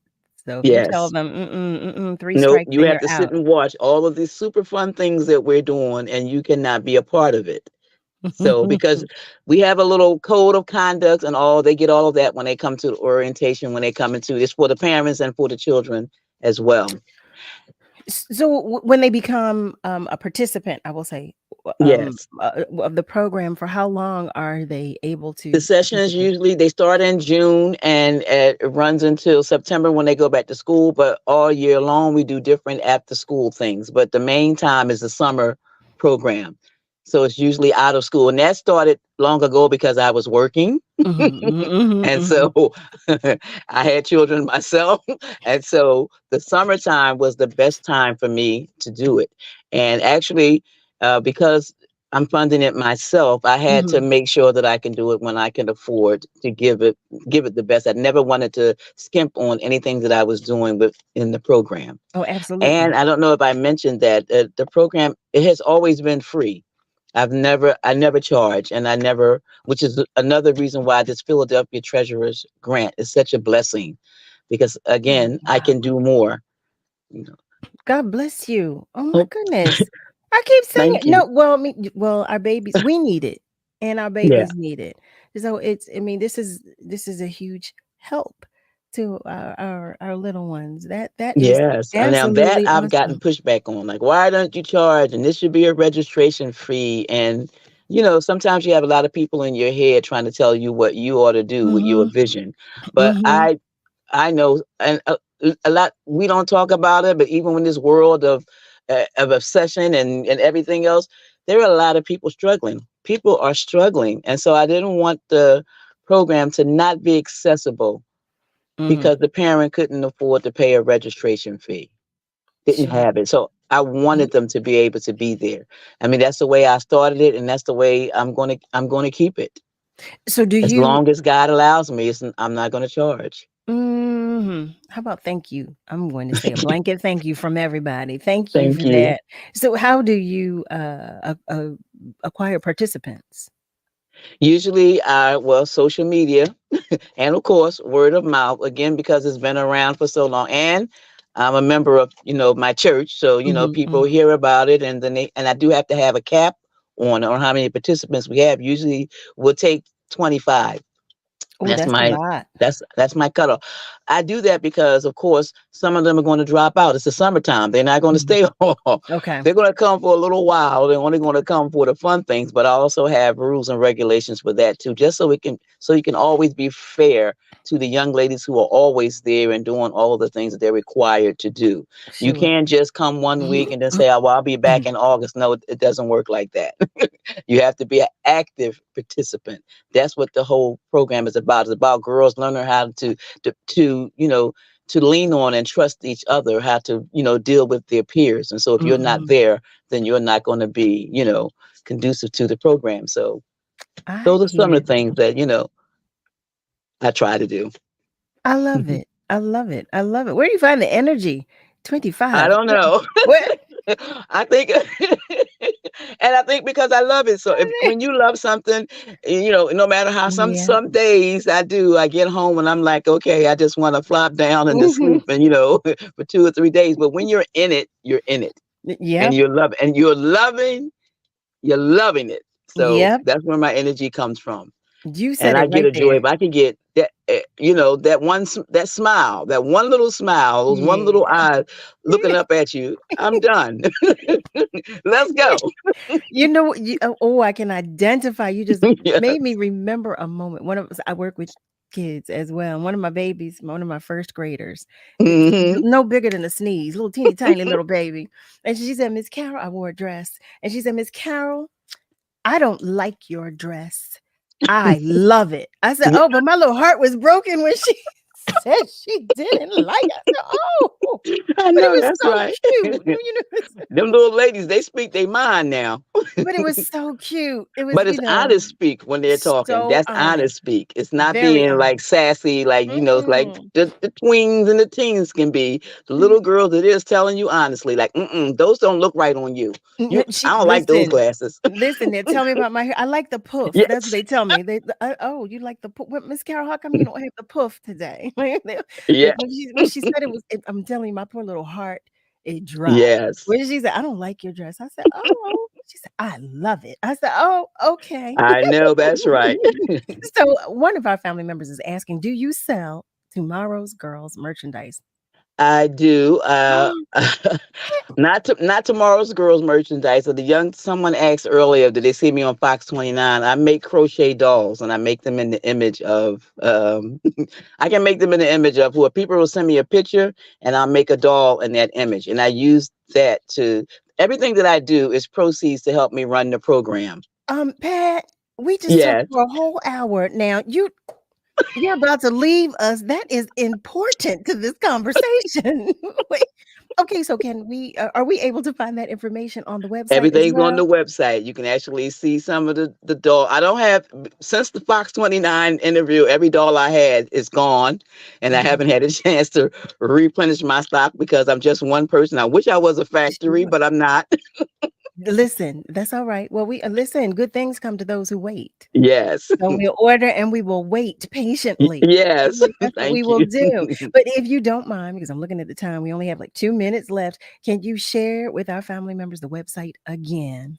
So if you tell them 3 strikes, you have to out. sit and watch all of these super fun things that we're doing, and you cannot be a part of it. So because we have a little code of conduct and they get all of that when they come to the orientation, when they come into it's for the parents and for the children as well. So when they become a participant, I will say, yes, of the program, for how long are they able to? The sessions usually they start in June and it runs until September when they go back to school. But all year long, we do different after school things. But the main time is the summer program. So it's usually out of school. And that started long ago because I was working. And so I had children myself. And so the summertime was the best time for me to do it. And actually, because I'm funding it myself, I had to make sure that I can do it when I can afford to give it the best. I never wanted to skimp on anything that I was doing within the program. Oh, absolutely. And I don't know if I mentioned that the program, it has always been free. I never charge, and which is another reason why this Philadelphia Treasurers grant is such a blessing, because again, I can do more. God bless you. Oh my goodness. I keep saying it. No, well, our babies, we need it, and our babies need it. So this is a huge help to our little ones. That is and now that I've awesome. gotten pushback on, like, why don't you charge? And this should be a registration fee. And sometimes you have a lot of people in your head trying to tell you what you ought to do with your vision. But I know, and a lot we don't talk about it. But even in this world of obsession and everything else, there are a lot of people struggling. People are struggling, and so I didn't want the program to not be accessible. Because the parent couldn't afford to pay a registration fee, didn't have it. So I wanted them to be able to be there. I mean, that's the way I started it, and that's the way I'm going to keep it. So do As you? long as God allows me, I'm not going to charge. How about thank you? I'm going to say a blanket thank you from everybody. Thank you Thank for you. that. So how do you acquire participants? Usually, social media, and of course, word of mouth. Again, because it's been around for so long, and I'm a member of my church, so people hear about it, and then I do have to have a cap on how many participants we have. Usually, we'll take 25. Oh, that's a lot. That's my cutoff. I do that because, of course, some of them are going to drop out. It's the summertime. They're not going to stay home. Okay. They're going to come for a little while. They're only going to come for the fun things. But I also have rules and regulations for that too, just so you can always be fair to the young ladies who are always there and doing all the things that they're required to do. You Sure. can't just come one week and then say, "Oh, well, I'll be back in August." No, it doesn't work like that. You have to be an active participant. That's what the whole program is about. It's about girls learning how to lean on and trust each other, how to deal with their peers. And so if you're not there, then you're not going to be conducive to the program. So those are some of the things that I try to do. I love it. I love it. I love it. Where do you find the energy? 25. I don't know. What? I think, and I think because I love it. So when you love something, no matter how some days I get home and I'm like, okay, I just want to flop down and to sleep and, for 2 or 3 days. But when you're in it, you're in it. Yeah. And you're loving it. So that's where my energy comes from. You said and I it get right a joy there. if I can get that, that smile, that one little smile, those one little eye looking up at you. I'm done. Let's go. I can identify. You just made me remember a moment. I work with kids as well. And one of my babies, one of my first graders, no bigger than a sneeze, little teeny tiny little baby. And she said, "Miss Carol," I wore a dress. And she said, "Miss Carol, I don't like your dress. I love it." I said, "Oh, but my little heart was broken when she said she didn't like it." I said, "Oh, I know, but it was that's so right. cute." Them little ladies, they speak their mind now. But it was so cute. It was, But it's honest speak when they're talking. so That's honest honest. speak. It's not Very being like honest. sassy, like it's like the tweens and the teens can be. The little girls, it is telling you honestly, like, those don't look right on you. I don't like those glasses. Listen, they tell me about my hair. I like the poof. Yes. That's what they tell me. Oh, you like the poof? Well, Miss Carol, how come you don't have the poof today? Yeah. When she said I'm telling you, my poor little heart, it dropped. Yes. When she said, "I don't like your dress," I said, "Oh." She said, "I love it." I said, "Oh, okay." I know, that's right. So one of our family members is asking, do you sell Tomorrow's Girls merchandise? I do. Not Tomorrow's Girls merchandise. Someone asked earlier, did they see me on Fox 29? I make crochet dolls and I make them in the image of I can make them in the image of who people will send me a picture and I'll make a doll in that image. And I use that everything that I do is proceeds to help me run the program. Pat, we just talked for a whole hour. Now you're about to leave us. That is important to this conversation. Wait. Okay, so are we able to find that information on the website? Everything's on the website. You can actually see some of the doll. I don't have, since the Fox 29 interview, every doll I had is gone. And I haven't had a chance to replenish my stock because I'm just one person. I wish I was a factory, but I'm not. Listen, that's all right. Well, listen, good things come to those who wait. Yes. So we'll order and we will wait patiently. Yes. That's what we will do. But if you don't mind, because I'm looking at the time, we only have like 2 minutes left. Can you share with our family members the website again?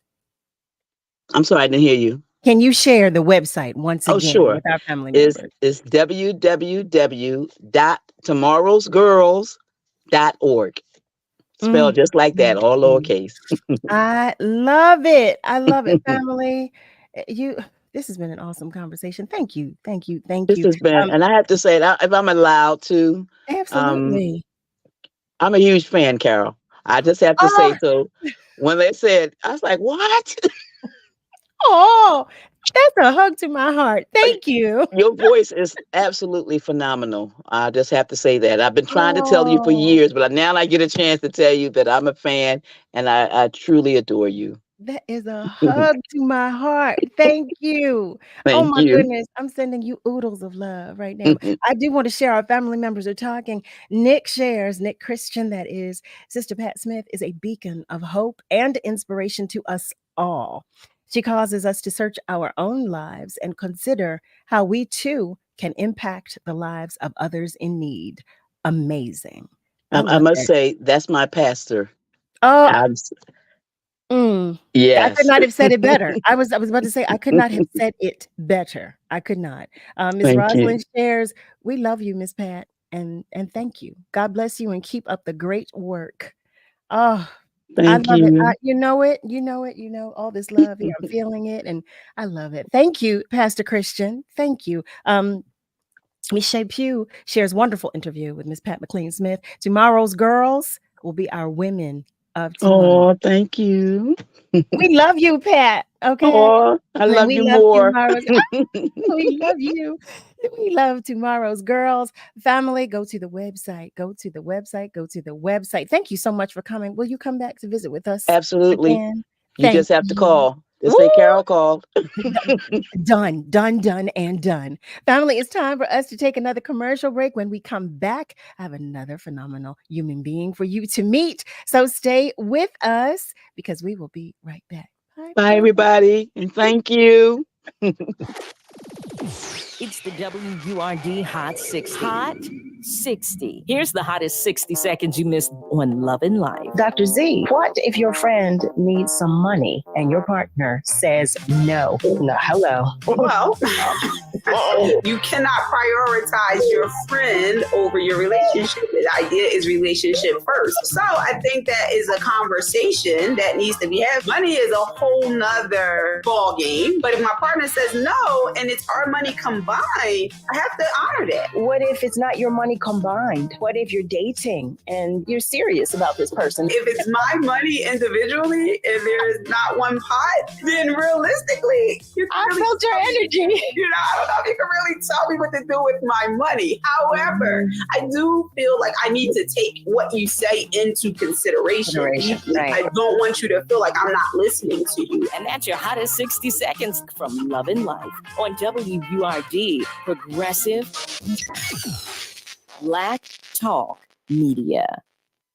I'm sorry, I didn't hear you. Can you share the website once again sure. with our family members? It's www.tomorrowsgirls.org. Spelled just like that, all lowercase. I love it. I love it, family. This has been an awesome conversation. Thank you. This has been, and I have to say, if I'm allowed to, absolutely. I'm a huge fan, Carol. I just have to say so. When they said, I was like, what? Oh, that's a hug to my heart. Thank you. Your voice is absolutely phenomenal. I just have to say that. I've been trying to tell you for years, but now I get a chance to tell you that I'm a fan and I truly adore you. That is a hug to my heart. Thank you. Oh Thank my you. goodness. I'm sending you oodles of love right now. I do want to share, our family members are talking. Nick shares, Nick Christian, that is, Sister Pat Smith is a beacon of hope and inspiration to us all. She causes us to search our own lives and consider how we too can impact the lives of others in need. Amazing. I I love must that. say, that's my pastor. Oh, Abs- I could yes. not have said it better. I was about to say I could not have said it better. I could not. Miss Thank you. Rosalind shares, we love you, Miss Pat, and thank you. God bless you and keep up the great work. Oh, I Thank love it. you. You know it. You know it. You know all this love here. I'm feeling it, and I love it. Thank you, Pastor Christian. Thank you. Michelle Pugh shares wonderful interview with Miss Pat McLean-Smith. Tomorrow's girls will be our women of tomorrow. Oh, thank you. We love you, Pat. Okay. Oh, I And love we you love more. tomorrow's. We love you. We love tomorrow's girls. Family, go to the website. Go to the website. Go to the website. Thank you so much for coming. Will you come back to visit with us Absolutely. again? You Thank just have to you. call. Just Woo! say Carol called. Done, and done. Family, it's time for us to take another commercial break. When we come back, I have another phenomenal human being for you to meet. So stay with us because we will be right back. Bye, everybody. And thank you. It's the WURD Hot 60. Hot 60. Here's the hottest 60 seconds you missed on Love and Life. Dr. Z, what if your friend needs some money and your partner says no? No, hello. Well, you cannot prioritize your friend over your relationship. The idea is relationship first. So I think that is a conversation that needs to be had. Money is a whole nother ball game. But if my partner says no and it's our money combined, I have to honor that. What if it's not your money combined? What if you're dating and you're serious about this person? If it's my money individually and there is not one pot, then realistically, you can really felt your energy. I don't know if you can really tell me what to do with my money. However, I do feel like I need to take what you say into consideration. Right. I don't want you to feel like I'm not listening to you. And that's your hottest 60 seconds from Love and Life on WURD, Progressive Black Talk Media.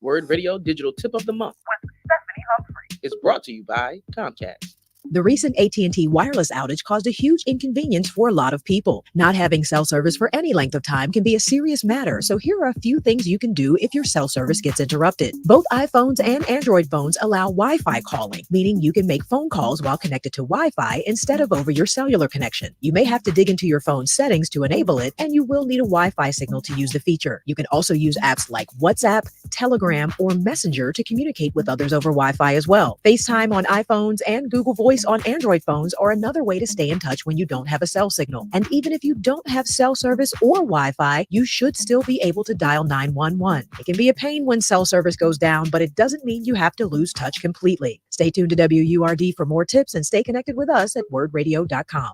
Word Radio Digital Tip of the Month with Stephanie Humphrey is brought to you by Comcast. The recent AT&T wireless outage caused a huge inconvenience for a lot of people. Not having cell service for any length of time can be a serious matter, so here are a few things you can do if your cell service gets interrupted. Both iPhones and Android phones allow Wi-Fi calling, meaning you can make phone calls while connected to Wi-Fi instead of over your cellular connection. You may have to dig into your phone's settings to enable it, and you will need a Wi-Fi signal to use the feature. You can also use apps like WhatsApp, Telegram, or Messenger to communicate with others over Wi-Fi as well. FaceTime on iPhones and Google Voice on Android phones are another way to stay in touch when you don't have a cell signal. And even if you don't have cell service or Wi-Fi, you should still be able to dial 911. It can be a pain when cell service goes down, but it doesn't mean you have to lose touch completely. Stay tuned to WURD for more tips and stay connected with us at wordradio.com.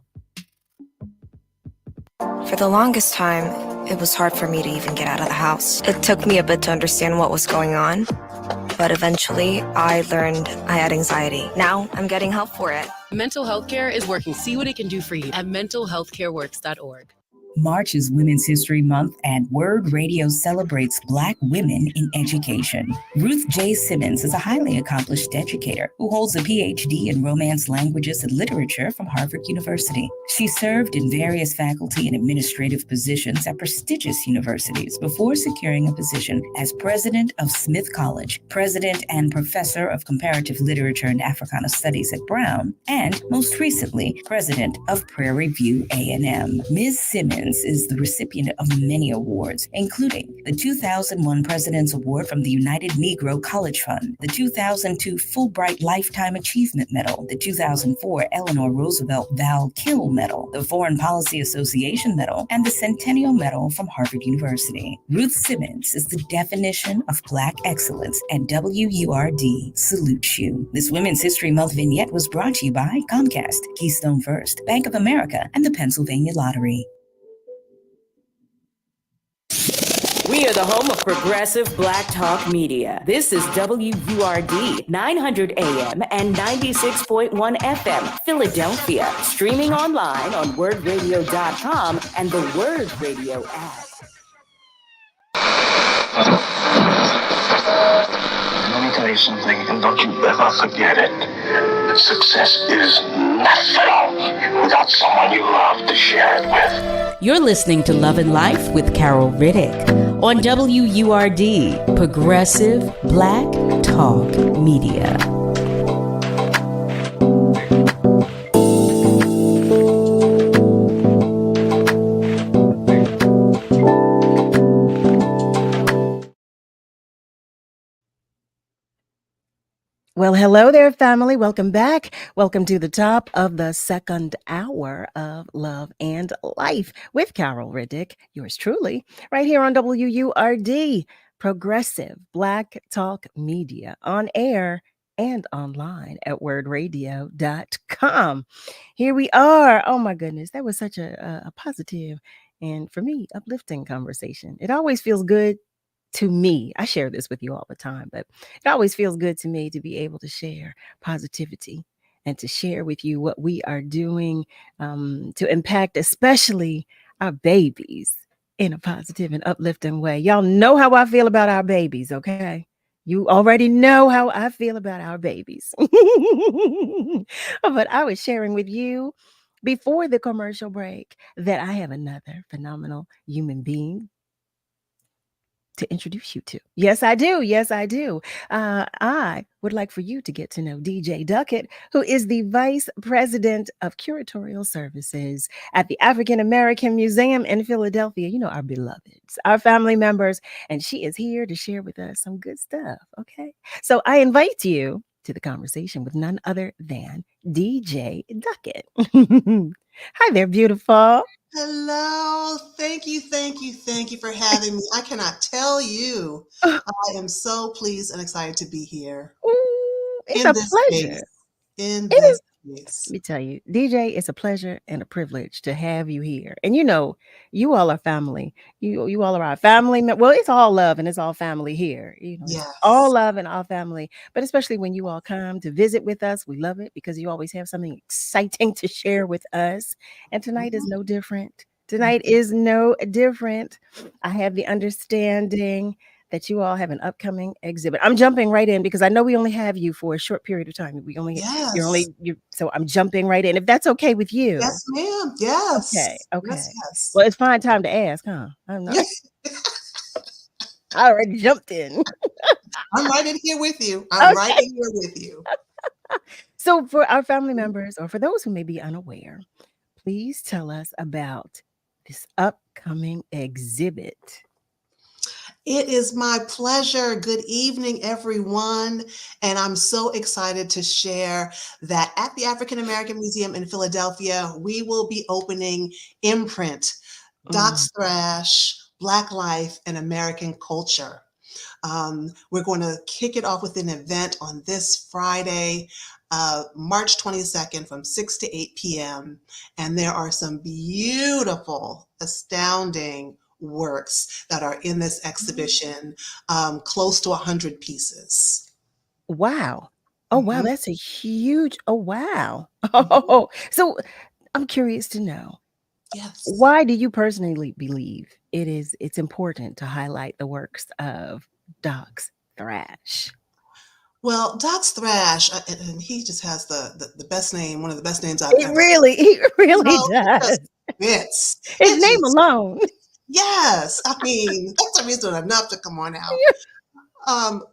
For the longest time, it was hard for me to even get out of the house. It took me a bit to understand what was going on, but eventually I learned I had anxiety. Now I'm getting help for it. Mental health care is working. See what it can do for you at mentalhealthcareworks.org. March is Women's History Month, and Word Radio celebrates Black women in education. Ruth J. Simmons is a highly accomplished educator who holds a PhD in Romance Languages and Literature from Harvard University. She served in various faculty and administrative positions at prestigious universities before securing a position as president of Smith College, president and professor of Comparative Literature and Africana Studies at Brown, and most recently, president of Prairie View A&M. Ms. Simmons is the recipient of many awards, including the 2001 President's Award from the United Negro College Fund, the 2002 Fulbright Lifetime Achievement Medal, the 2004 Eleanor Roosevelt Val Kill Medal, the Foreign Policy Association Medal, and the Centennial Medal from Harvard University. Ruth Simmons is the definition of Black excellence, and WURD salutes you. This Women's History Month vignette was brought to you by Comcast, Keystone First, Bank of America, and the Pennsylvania Lottery. We are the home of progressive Black Talk Media. This is WURD 900 AM and 96.1 FM, Philadelphia. Streaming online on wordradio.com and the Word Radio app. Let me tell you something, and don't you ever forget it. Success is nothing without someone you love to share it with. You're listening to Love and Life with Carol Riddick on WURD, Progressive Black Talk Media. Well, hello there, family. Welcome back. Welcome to the top of the second hour of Love and Life with Carol Riddick, yours truly, right here on WURD, Progressive Black Talk Media, on air and online at wordradio.com. Here we are. Oh, my goodness. That was such a positive and, for me, uplifting conversation. It always feels good to me. I share this with you all the time, but it always feels good to me to be able to share positivity and to share with you what we are doing to impact, especially our babies, in a positive and uplifting way. Y'all know how I feel about our babies, okay? You already know how I feel about our babies. But I was sharing with you before the commercial break that I have another phenomenal human being to introduce you to. Yes, I do. Yes, I do. I would like for you to get to know DeJay Duckett, who is the Vice President of Curatorial Services at the African American Museum in Philadelphia. You know, our beloveds, our family members, and she is here to share with us some good stuff. Okay. So I invite you to the conversation with none other than DeJay Duckett. Hi there, beautiful. Hello. Thank you for having me. I cannot tell you. I am so pleased and excited to be here. Ooh, it's a pleasure. Let me tell you, DeJay, it's a pleasure and a privilege to have you here. And you know, you all are family. You all are our family. Well, it's all love and it's all family here. You know, it's all love and all family. But especially when you all come to visit with us, we love it because you always have something exciting to share with us. And tonight is no different. Tonight is no different. I have the understanding that you all have an upcoming exhibit. I'm jumping right in because I know we only have you for a short period of time. So I'm jumping right in. If that's okay with you. Yes, ma'am. Yes. Okay. Yes. Well, it's fine time to ask, huh? I'm not. I already jumped in. I'm right in here with you. Right in here with you. So for our family members, or for those who may be unaware, please tell us about this upcoming exhibit. It is my pleasure. Good evening, everyone. And I'm so excited to share that at the African American Museum in Philadelphia, we will be opening Imprint, Dox Thrash, Black Life, and American Culture. We're going to kick it off with an event on this Friday, March 22nd from 6 to 8 p.m. And there are some beautiful, astounding works that are in this exhibition, close to 100 pieces. Wow. Oh, wow. That's a huge, oh, wow. Oh, so I'm curious to know, why do you personally believe it's important to highlight the works of Dox Thrash? Well, Dox Thrash, and he just has the best name, one of the best names I've ever He really does. His name alone. Yes. I mean, that's a reason enough to come on out.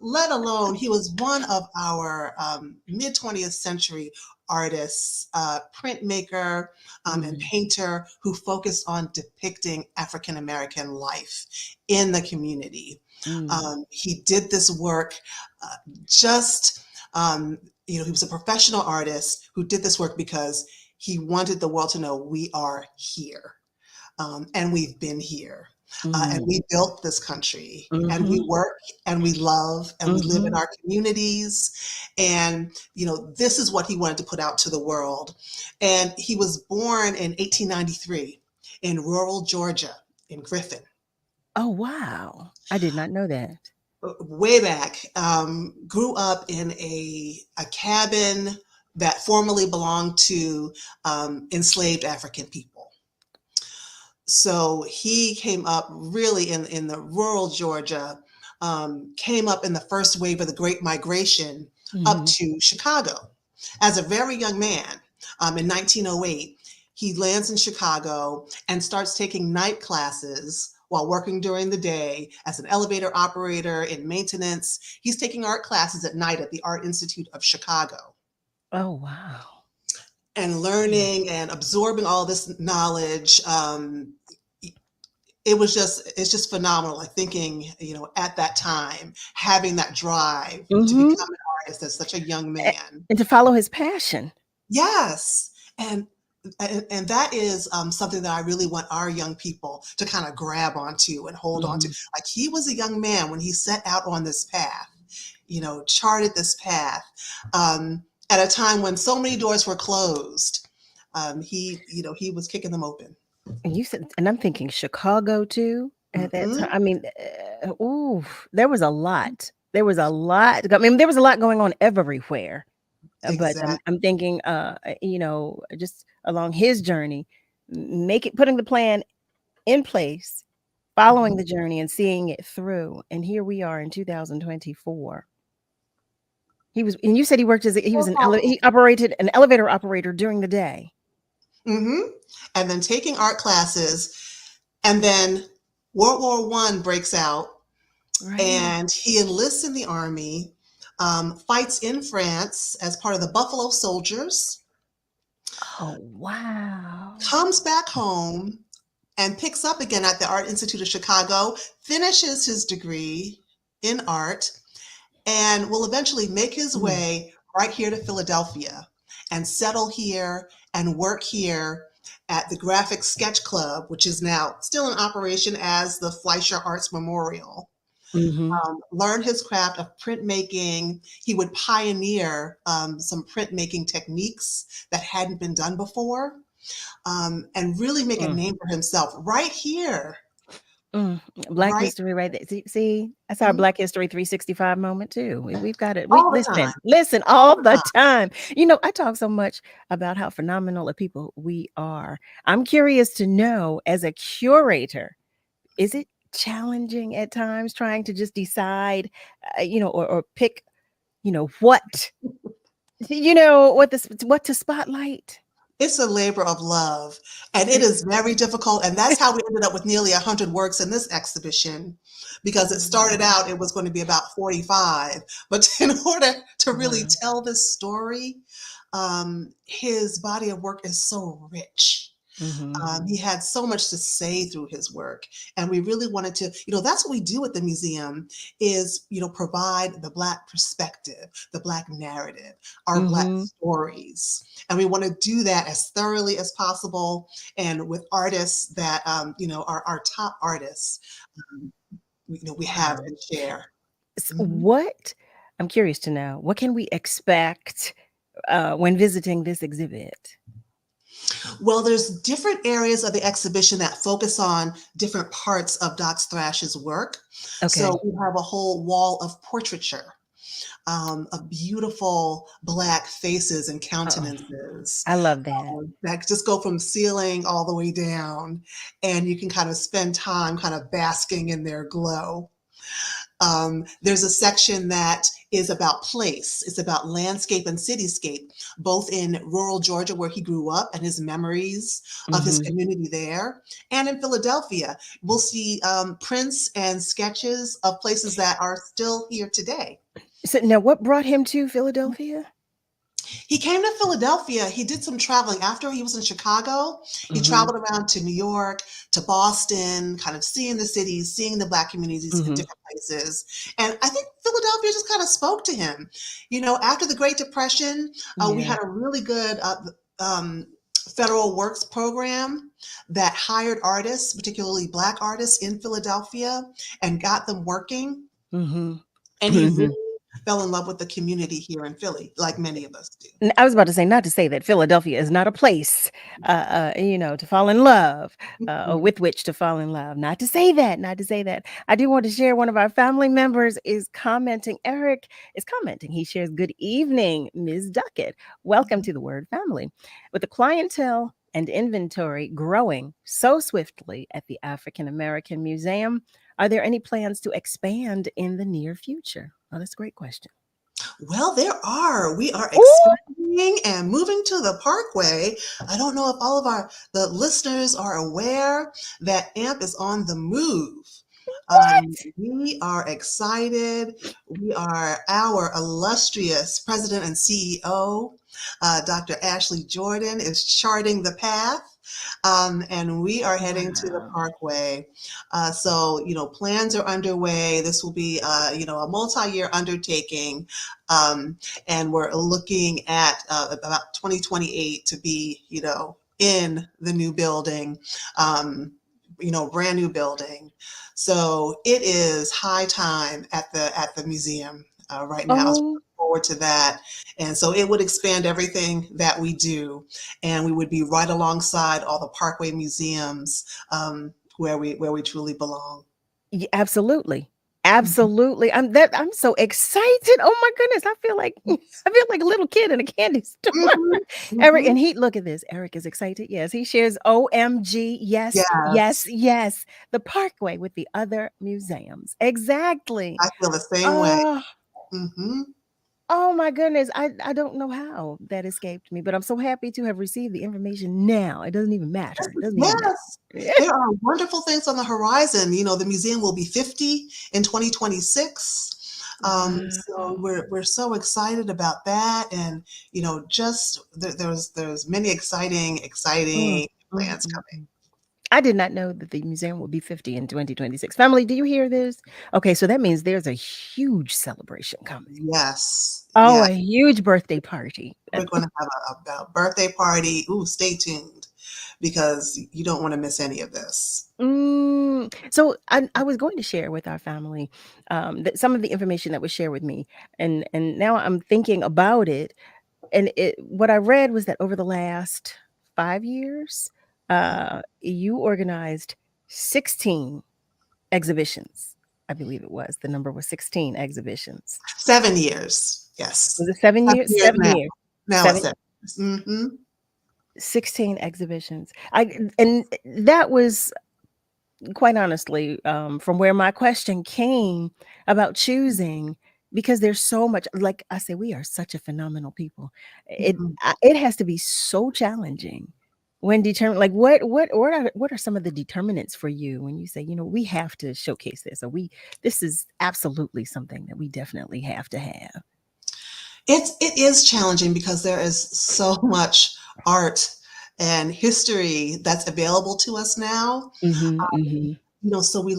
Let alone, he was one of our mid-20th century artists, printmaker, and painter who focused on depicting African-American life in the community. He did this work he was a professional artist who did this work because he wanted the world to know we are here. And we've been here. And we built this country, and we work and we love and we live in our communities. And, this is what he wanted to put out to the world. And he was born in 1893 in rural Georgia, in Griffin. Oh, wow. I did not know that. Way back, grew up in a cabin that formerly belonged to enslaved African people. So he came up really in the rural Georgia, came up in the first wave of the Great Migration up to Chicago as a very young man. In 1908, he lands in Chicago and starts taking night classes while working during the day as an elevator operator in maintenance. He's taking art classes at night at the Art Institute of Chicago. Oh, wow. And learning and absorbing all this knowledge. It's just phenomenal. Like thinking, at that time, having that drive to become an artist as such a young man. And to follow his passion. Yes. And that is something that I really want our young people to kind of grab onto and hold on to. Like he was a young man when he set out on this path, charted this path at a time when so many doors were closed. He was kicking them open. And you said, and I'm thinking Chicago too at that time. I mean, there was a lot. There was a lot. I mean, there was a lot going on everywhere. But I'm thinking, just along his journey, putting the plan in place, following the journey and seeing it through. And here we are in 2024. And you said he worked he operated an elevator operator during the day. And then taking art classes, and then World War I breaks out, and he enlists in the army. Fights in France as part of the Buffalo Soldiers. Oh, wow. Comes back home and picks up again at the Art Institute of Chicago, finishes his degree in art, and will eventually make his way right here to Philadelphia and settle here and work here at the Graphic Sketch Club, which is now still in operation as the Fleischer Arts Memorial. Learned his craft of printmaking. He would pioneer some printmaking techniques that hadn't been done before, and really make a name for himself right here. Black history right there. See, that's our Black History 365 moment too. We've got it. Listen all the time. I talk so much about how phenomenal of people we are. I'm curious to know, as a curator, is it challenging at times trying to just decide, or pick, what to spotlight? It's a labor of love, and it is very difficult. And that's how we ended up with nearly 100 works in this exhibition, because it started out, it was going to be about 45. But in order to really tell this story, his body of work is so rich. He had so much to say through his work, and we really wanted to, that's what we do at the museum is, provide the Black perspective, the Black narrative, our Black stories. And we want to do that as thoroughly as possible. And with artists that, are our top artists, we have and share. I'm curious to know, what can we expect when visiting this exhibit? Well, there's different areas of the exhibition that focus on different parts of Dox Thrash's work. Okay. So we have a whole wall of portraiture of beautiful Black faces and countenances. I love that. That just go from ceiling all the way down, and you can kind of spend time kind of basking in their glow. There's a section that is about place. It's about landscape and cityscape, both in rural Georgia, where he grew up, and his memories of his community there, and in Philadelphia. We'll see prints and sketches of places that are still here today. So now, what brought him to Philadelphia? He came to Philadelphia. He did some traveling after he was in Chicago. He traveled around to New York, to Boston, kind of seeing the cities, seeing the Black communities in different places. And I think Philadelphia just kind of spoke to him. After the Great Depression, we had a really good federal works program that hired artists, particularly Black artists in Philadelphia, and got them working. And he really fell in love with the community here in Philly, like many of us do. I was about to say, not to say that Philadelphia is not a place, to fall in love, or with which to fall in love. Not to say that, not to say that. I do want to share one of our family members is commenting. Eric is commenting. He shares, "Good evening, Ms. Duckett. Welcome to the Word Family. With the clientele and inventory growing so swiftly at the African American Museum, are there any plans to expand in the near future?" Oh, that's a great question. Well, there are. We are expanding and moving to the Parkway. I don't know if all of the listeners are aware that AMP is on the move. We are excited. Our illustrious president and CEO, Dr. Ashley Jordan, is charting the path. And we are heading to the Parkway. So, plans are underway. This will be, a multi-year undertaking. And we're looking at about 2028 to be, in the new building, brand new building. So it is high time at the museum right now. So looking forward to that. And so it would expand everything that we do, and we would be right alongside all the Parkway museums where we truly belong. Yeah, absolutely. Absolutely. I'm so excited. Oh my goodness. I feel like a little kid in a candy store. Eric, and look at this. Eric is excited. Yes, he shares OMG. Yes, yes, yes. The Parkway with the other museums. Exactly. I feel the same way. Oh my goodness. I don't know how that escaped me, but I'm so happy to have received the information now. It doesn't even matter. It doesn't even matter. There are wonderful things on the horizon. The museum will be 50 in 2026. So we're so excited about that. And, there's many exciting plans coming. I did not know that the museum will be 50 in 2026. Family, do you hear this? Okay, so that means there's a huge celebration coming. Yes. Oh, a huge birthday party. We're going to have a birthday party. Ooh, stay tuned, because you don't want to miss any of this. So I was going to share with our family that some of the information that was shared with me, and now I'm thinking about it. And what I read was that over the last 5 years, you organized 16 exhibitions. I believe it was. The number was 16 exhibitions. 7 years. Yes. Was it 7 years? 7 years. Now it's 7 years. 16 exhibitions. And that was, quite honestly, from where my question came about choosing, because there's so much, like I say, we are such a phenomenal people. It has to be so challenging when determined, like what are some of the determinants for you when you say, we have to showcase this, or this is absolutely something that we definitely have to have? It is challenging because there is so much art and history that's available to us now. So we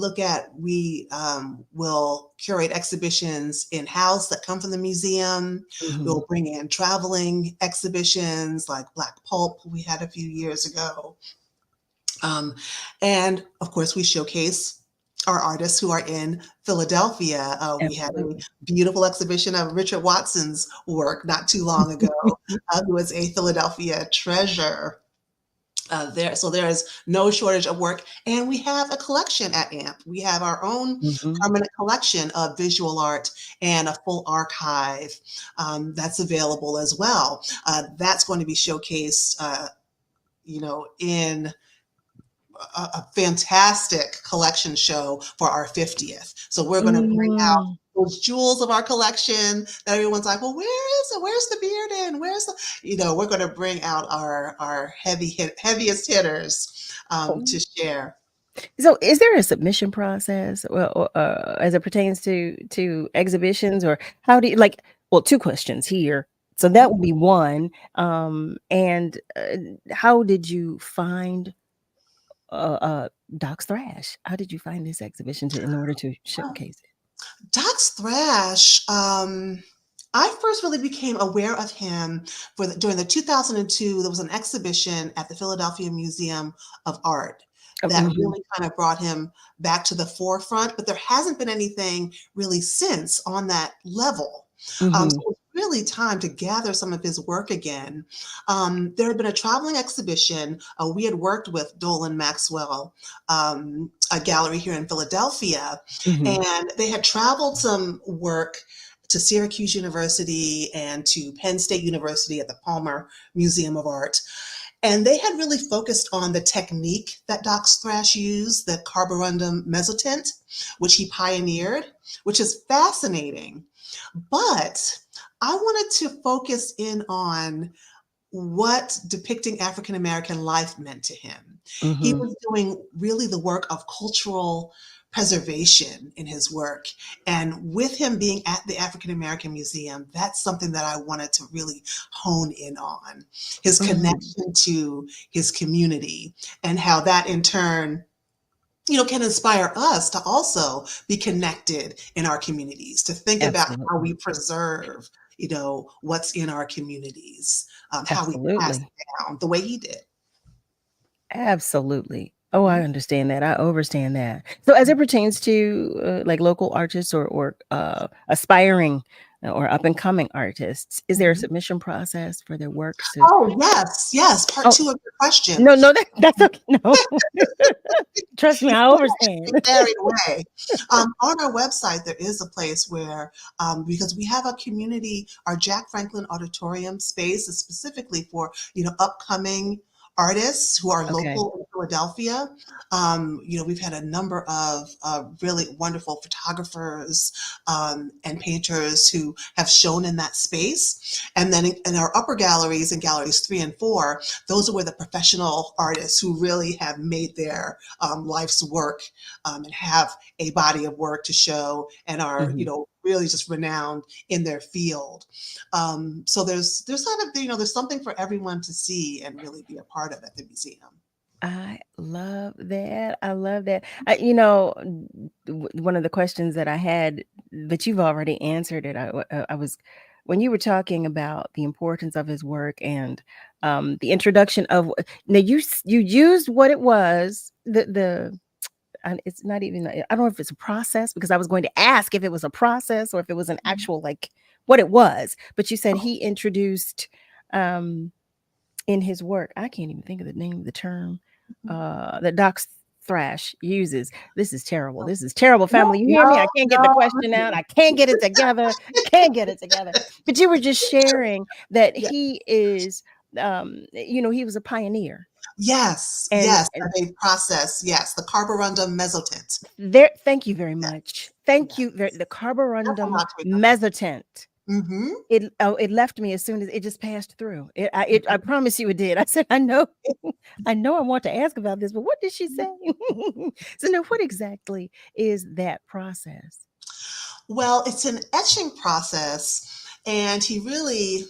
will curate exhibitions in-house that come from the museum. We'll bring in traveling exhibitions like Black Pulp we had a few years ago. And of course, we showcase our artists who are in Philadelphia. We had a beautiful exhibition of Richard Watson's work not too long ago, who was a Philadelphia treasure. So there is no shortage of work, and we have a collection at AMP. We have our own permanent collection of visual art and a full archive that's available as well. That's going to be showcased, in a fantastic collection show for our 50th. So we're going to bring out those jewels of our collection that everyone's like, well, where is it? Where's the beard in? Where's the, we're going to bring out our heaviest hitters to share. So is there a submission process as it pertains to exhibitions, or how do you, two questions here. So that would be one. And how did you find Dox Thrash? How did you find this exhibition in order to showcase it? Dox Thrash, I first really became aware of him during the 2002, there was an exhibition at the Philadelphia Museum of Art that really kind of brought him back to the forefront, but there hasn't been anything really since on that level. So it was really time to gather some of his work again. There had been a traveling exhibition. We had worked with Dolan Maxwell, a gallery here in Philadelphia, and they had traveled some work to Syracuse University and to Penn State University at the Palmer Museum of Art. And they had really focused on the technique that Dox Thrash used, the carborundum mezzotint, which he pioneered, which is fascinating. But I wanted to focus in on what depicting African American life meant to him. He was doing really the work of cultural preservation in his work. And with him being at the African American Museum, that's something that I wanted to really hone in on, his connection to his community and how that in turn, you know, can inspire us to also be connected in our communities, to think about how we preserve, you know, what's in our communities, how we pass it down the way he did. Absolutely. Oh, I understand that. I understand that. So as it pertains to like local artists or aspiring or up and coming artists, is there a submission process for their works? Oh, yes. Part two of your question. No, that's okay. No. Trust me, I understand. Carried away. On our website, there is a place where, because we have a community, our Jack Franklin Auditorium space is specifically for, you know, upcoming artists who are local in Philadelphia. You know, we've had a number of really wonderful photographers and painters who have shown in that space. And then in our upper galleries, in galleries 3 and 4, those are where the professional artists who really have made their life's work and have a body of work to show and are, you know, really just renowned in their field. So there's sort of, you know, there's something for everyone to see and really be a part of at the museum. I love that. I love that. You know, one of the questions that I had, but you've already answered it. I was, when you were talking about the importance of his work and the introduction of, now you used what it was, it's not even, I don't know if it's a process, because I was going to ask if it was a process or if it was an actual, like what it was, but you said he introduced in his work, I can't even think of the name of the term that Dox Thrash uses. This is terrible. This is terrible, family. You hear me? I can't get the question out. I can't get it together. But you were just sharing that he is, you know, he was a pioneer. Yes, and a process. Yes, the carborundum mezzotint. There, thank you very much. Thank you. The carborundum mezzotint. It left me as soon as it just passed through. I promise you it did. I said, I know I want to ask about this, but what did she say? So now, what exactly is that process? Well, it's an etching process, and he really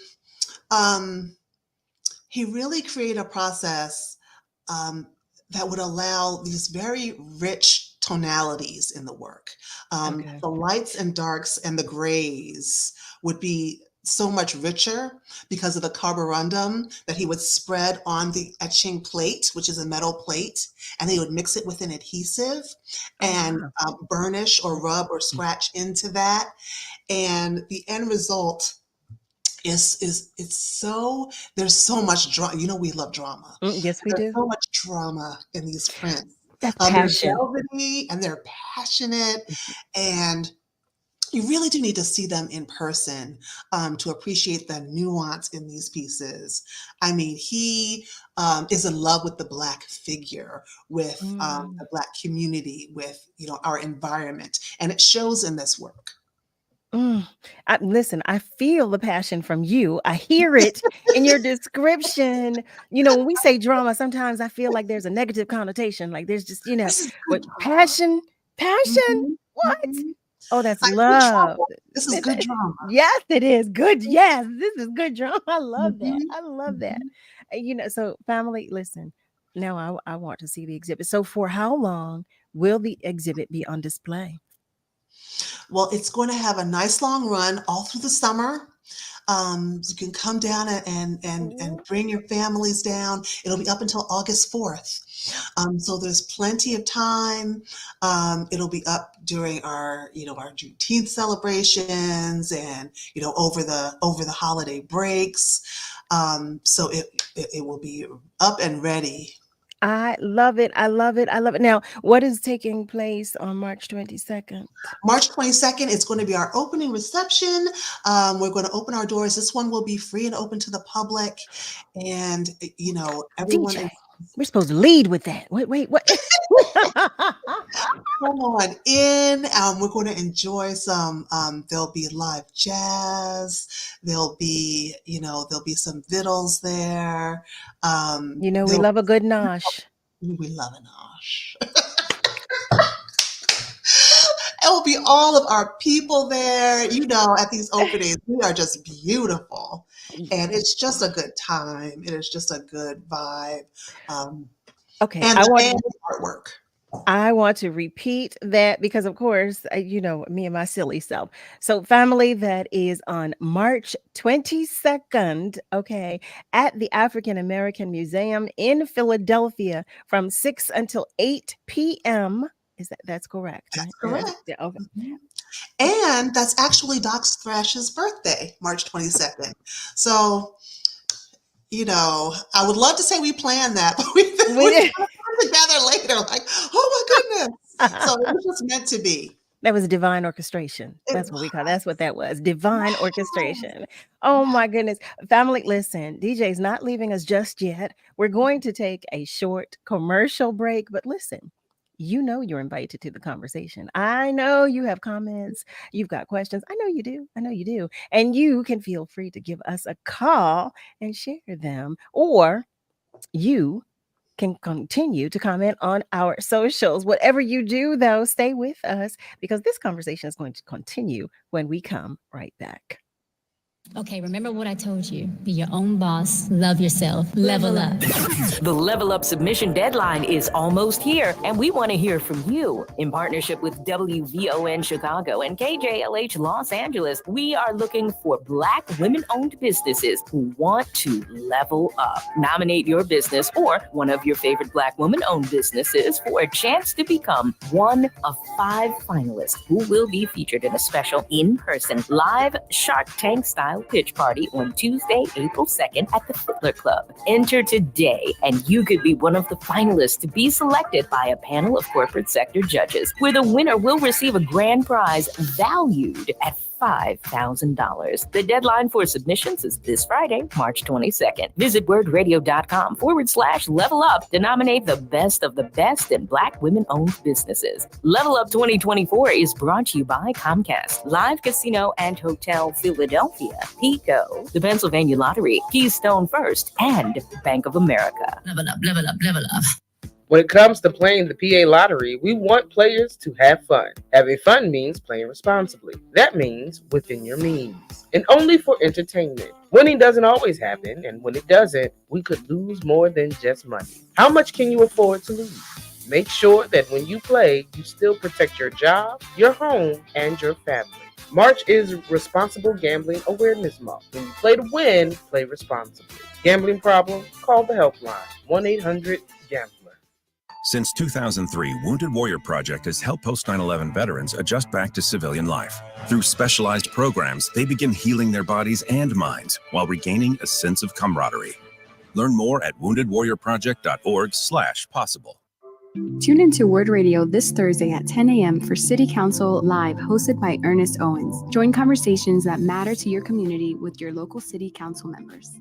created a process that would allow these very rich tonalities in the work. The lights and darks and the grays would be so much richer because of the carborundum that he would spread on the etching plate, which is a metal plate, and he would mix it with an adhesive and burnish or rub or scratch into that. And the end result there's so much drama. You know, we love drama. Yes, we do. So much drama in these prints. That passion. They're velvety and they're passionate, and you really do need to see them in person to appreciate the nuance in these pieces. I mean, he is in love with the Black figure, with the Black community, with, you know, our environment, and it shows in this work. Listen, I feel the passion from you. I hear it in your description. You know, when we say drama, sometimes I feel like there's a negative connotation. Like there's just, you know, what passion. What? Oh, that's love. This is good drama. Yes, it is good. Yes, this is good drama. I love that. I love that. You know, so family, listen. Now I want to see the exhibit. So for how long will the exhibit be on display? Well, it's going to have a nice long run all through the summer. You can come down and bring your families down. It'll be up until August 4th. So there's plenty of time. It'll be up during our Juneteenth celebrations and, over the holiday breaks. So it will be up and ready. I love it. I love it. I love it. Now, what is taking place on March 22nd? March 22nd is going to be our opening reception. We're going to open our doors. This one will be free and open to the public. And, everyone... DJ, we're supposed to lead with that. Wait, what? Come on in. We're going to enjoy some, there'll be live jazz. There'll be some vittles there. We love a good nosh. We love a nosh. It will be all of our people there. At these openings, we are just beautiful. And it's just a good time. It is just a good vibe. Okay. And the artwork. I want to repeat that because, of course, me and my silly self. So family, that is on March 22nd, okay, at the African American Museum in Philadelphia from 6 until 8 p.m. That's correct? That's right? correct. Yeah, okay. And that's actually Dox Thrash's birthday, March 22nd. So, I would love to say we planned that, but we didn't come together later like, oh my goodness. So it was just meant to be. That was divine orchestration. That's what that was. Divine orchestration. Oh my goodness. Family, listen, DJ's not leaving us just yet. We're going to take a short commercial break, but listen, you're invited to the conversation. I know you have comments. You've got questions. I know you do. And you can feel free to give us a call and share them, or you can continue to comment on our socials. Whatever you do, though, stay with us because this conversation is going to continue when we come right back. Okay, remember what I told you. Be your own boss, love yourself, level up. The Level Up submission deadline is almost here, and we want to hear from you. In partnership with WVON Chicago and KJLH Los Angeles, we are looking for Black women-owned businesses who want to level up. Nominate your business or one of your favorite Black woman-owned businesses for a chance to become one of 5 finalists who will be featured in a special in-person live Shark Tank style pitch party on Tuesday, April 2nd at the Fiddler Club. Enter today, and you could be one of the finalists to be selected by a panel of corporate sector judges, where the winner will receive a grand prize valued at $5,000. The deadline for submissions is this Friday, March 22nd. Visit wordradio.com/level up to nominate the best of the best in Black women-owned businesses. Level Up 2024 is brought to you by Comcast, Live Casino and Hotel Philadelphia, PECO, the Pennsylvania Lottery, Keystone First, and Bank of America. Level up, level up, level up. When it comes to playing the PA Lottery, we want players to have fun. Having fun means playing responsibly. That means within your means and only for entertainment. Winning doesn't always happen, and when it doesn't, we could lose more than just money. How much can you afford to lose? Make sure that when you play, you still protect your job, your home, and your family. March is Responsible Gambling Awareness Month. When you play to win, play responsibly. Gambling problem? Call the helpline, 1-800-GAMBLER. Since 2003, Wounded Warrior Project has helped post-9/11 veterans adjust back to civilian life. Through specialized programs, they begin healing their bodies and minds while regaining a sense of camaraderie. Learn more at woundedwarriorproject.org/possible. Tune into Word Radio this Thursday at 10 a.m. for City Council Live, hosted by Ernest Owens. Join conversations that matter to your community with your local City Council members.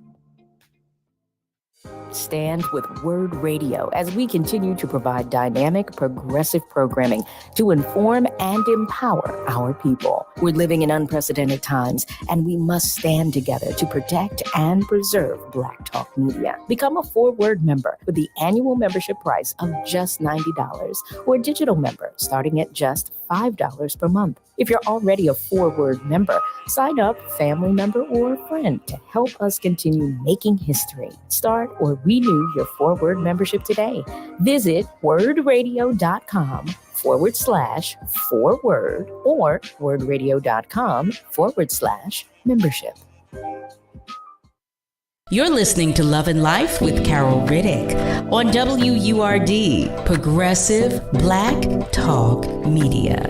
Stand with Word Radio as we continue to provide dynamic, progressive programming to inform and empower our people. We're living in unprecedented times, and we must stand together to protect and preserve Black Talk Media. Become a 4Word member with the annual membership price of just $90 or a digital member starting at just $5 per month. If you're already a 4Word member, sign up, family member, or friend to help us continue making history. Start or renew your 4Word membership today. Visit wordradio.com/4word or wordradio.com/membership. You're listening to Love and Life with Carol Riddick on WURD, Progressive Black Talk Media.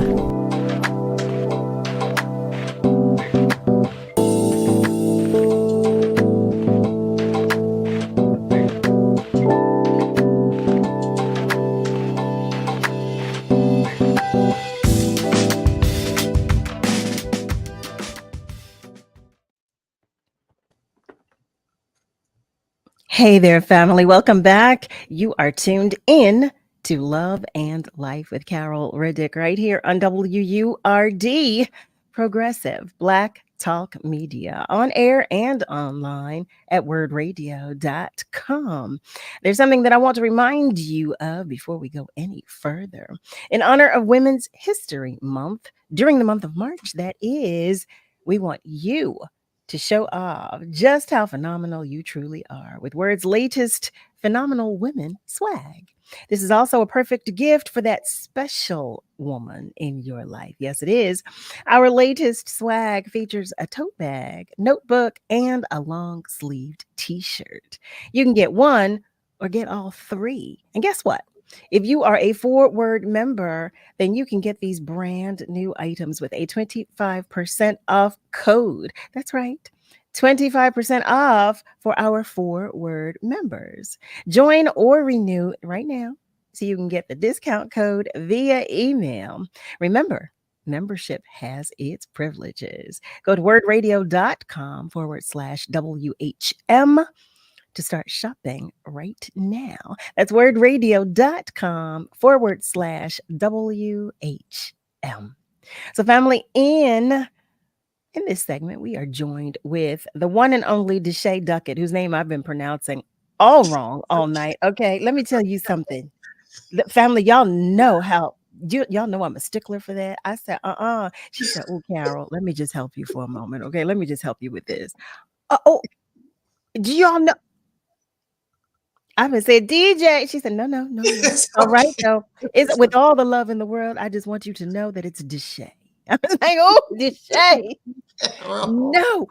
Hey there, family. Welcome back. You are tuned in to Love and Life with Carol Riddick right here on WURD, Progressive Black Talk Media, on air and online at wordradio.com. There's something that I want to remind you of before we go any further. In honor of Women's History Month, during the month of March, that is, we want you to show off just how phenomenal you truly are with Word's latest Phenomenal Women swag. This is also a perfect gift for that special woman in your life. Yes, it is. Our latest swag features a tote bag, notebook, and a long-sleeved t-shirt. You can get one or get all three. And guess what? If you are a Forward member, then you can get these brand new items with a 25% off code. That's right. 25% off for our Forward members. Join or renew right now so you can get the discount code via email. Remember, membership has its privileges. Go to wordradio.com/WHM to start shopping right now. That's wordradio.com/WHM. So, family, in this segment, we are joined with the one and only DeJay Duckett, whose name I've been pronouncing all wrong all night. Okay, let me tell you something. Family, y'all know how. Y'all know I'm a stickler for that. I said, She said, oh, Carol, let me just help you for a moment. Okay, let me just help you with this. Do y'all know? I've been saying DJ. She said, no. All right, though. It's with all the love in the world. I just want you to know that it's DeJay. I was like, oh, DeJay. No.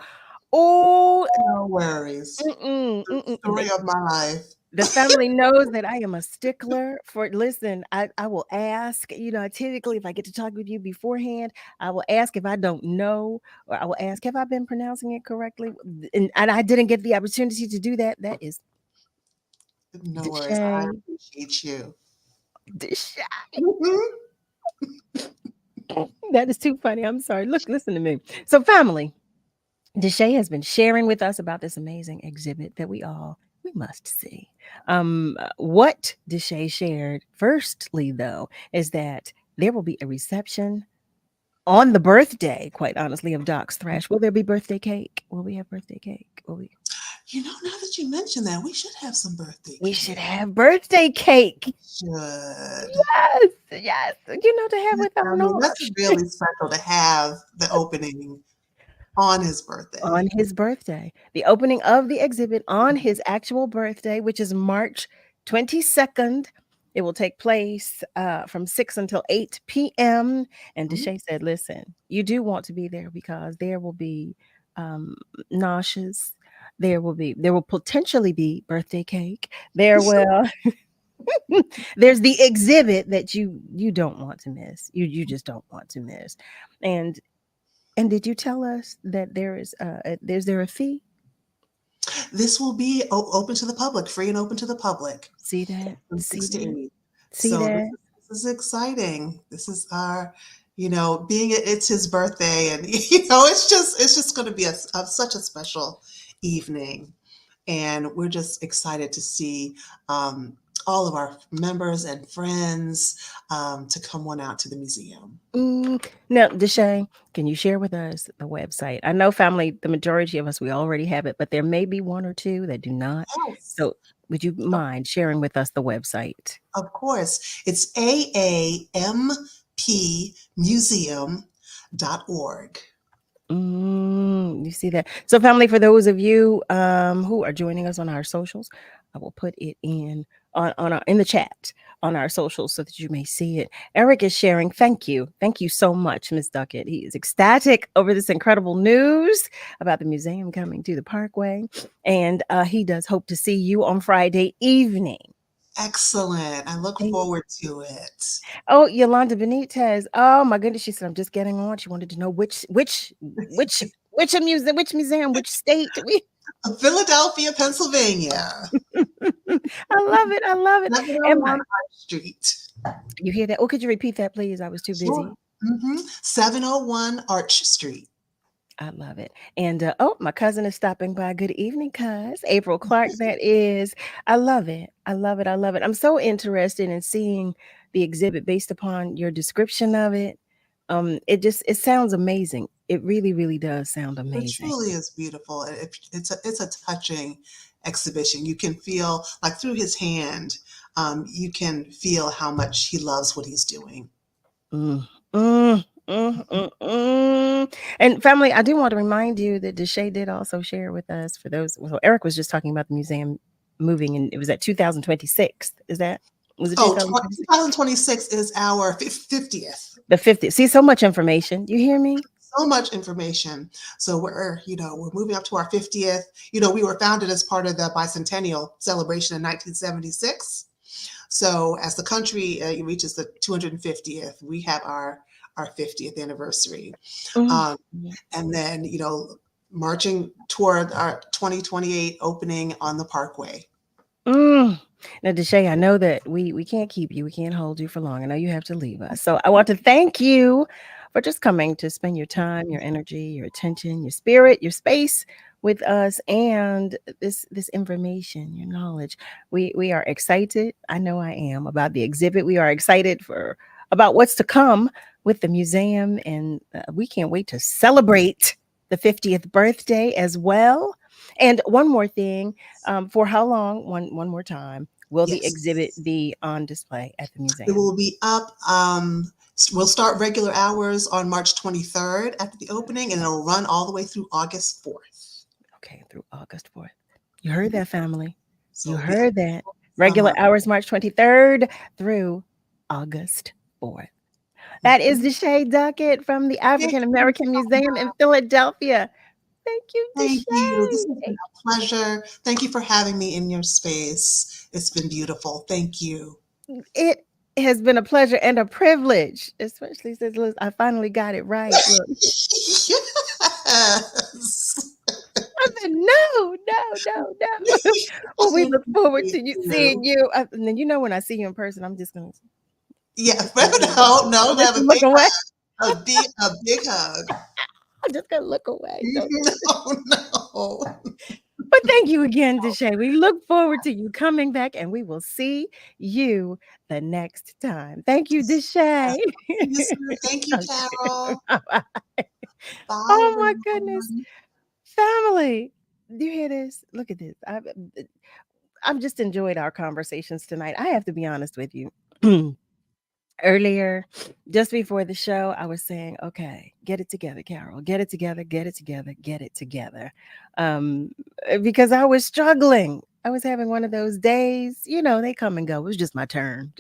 Oh, no worries. Story of my life. The family knows that I am a stickler for, listen, I will ask, typically if I get to talk with you beforehand, I will ask if I don't know, or I will ask, have I been pronouncing it correctly? And I didn't get the opportunity to do that. That is no worries. I appreciate you. That is too funny. I'm sorry. Look, listen to me. So, family, DeJay has been sharing with us about this amazing exhibit that we must see. What DeJay shared firstly, though, is that there will be a reception on the birthday, quite honestly, of Dox Thrash. Will there be birthday cake? Will we have birthday cake? Will we? Now that you mention that, we should have some birthday cake. We should have birthday cake. Should. Yes. To have with our noise. That's really special to have the opening on his birthday. On his birthday. The opening of the exhibit on his actual birthday, which is March 22nd. It will take place from 6 until 8 p.m. And DeJay said, listen, you do want to be there because there will be noshes. There will potentially be birthday cake. There will. There's the exhibit that you don't want to miss. You just don't want to miss. And did you tell us that there a fee? This will be open to the public, free and open to the public. See that? From 6 to 8. See that? This is exciting. This is our, it's his birthday, and it's just going to be such a special evening, and we're just excited to see all of our members and friends to come on out to the museum. Now, DeJay, can you share with us the website? I know, family, the majority of us, we already have it, but there may be one or two that do not. Yes. So would you mind sharing with us the website? Of course. It's AAMPmuseum.org. You see that? So, family, for those of you who are joining us on our socials, I will put it in in the chat on our socials so that you may see it. Eric is sharing. Thank you so much, Miss Duckett. He is ecstatic over this incredible news about the museum coming to the Parkway, and he does hope to see you on Friday evening. Excellent. I look forward to it. Oh, Yolanda Benitez. Oh my goodness. She said, I'm just getting on. She wanted to know which museum, which state we Philadelphia, Pennsylvania. I love it. I love it. 701 Arch Street. You hear that? Oh, could you repeat that, please? I was too busy. Sure. 701 Arch Street. I love it. And my cousin is stopping by. Good evening, cuz. April Clark, that is. I love it. I love it. I love it. I'm so interested in seeing the exhibit based upon your description of it. It sounds amazing. It really, really does sound amazing. It truly is beautiful. It's a touching exhibition. You can feel, like through his hand, you can feel how much he loves what he's doing. And family, I do want to remind you that DeJay did also share with us, for those. Well, Eric was just talking about the museum moving, and it was at 2026. Was it? 2026 is our 50th. The 50th. See, so much information. You hear me? So much information. So we're moving up to our 50th. We were founded as part of the bicentennial celebration in 1976. So as the country reaches the 250th, we have our 50th anniversary. And then, marching toward our 2028 opening on the Parkway. Now, DeJay, I know that we can't keep you. We can't hold you for long. I know you have to leave us. So I want to thank you for just coming to spend your time, your energy, your attention, your spirit, your space with us, and this information, your knowledge. We are excited. I know I am about the exhibit. We are excited about what's to come with the museum, and we can't wait to celebrate the 50th birthday as well. And one more thing, for how long? One more time. Will the exhibit be on display at the museum? It will be up. We'll start regular hours on March 23rd after the opening, and it'll run all the way through August 4th. Okay, through August 4th. You heard that, family. You heard that. Regular hours, March 23rd through August 4th. That is DeJay Duckett from the African American Museum in Philadelphia. Thank you, DeJay. Thank you. This has been a pleasure. Thank you for having me in your space. It's been beautiful. Thank you. It has been a pleasure and a privilege, especially since I finally got it right. Look. Yes. I said, no. Well, we look forward to seeing you. And then, when I see you in person, I'm just going to. Yeah, no, have a big away. A big hug. I'm just gonna look away. No. But thank you again, DeJay. We look forward to you coming back, and we will see you the next time. Thank you, DeJay. Thank you, Carol. Bye. Oh my goodness, family! Do you hear this? Look at this. I've just enjoyed our conversations tonight. I have to be honest with you. Earlier, just before the show, I was saying, okay, get it together, Carol. Get it together. Because I was struggling. I was having one of those days, they come and go. It was just my turn.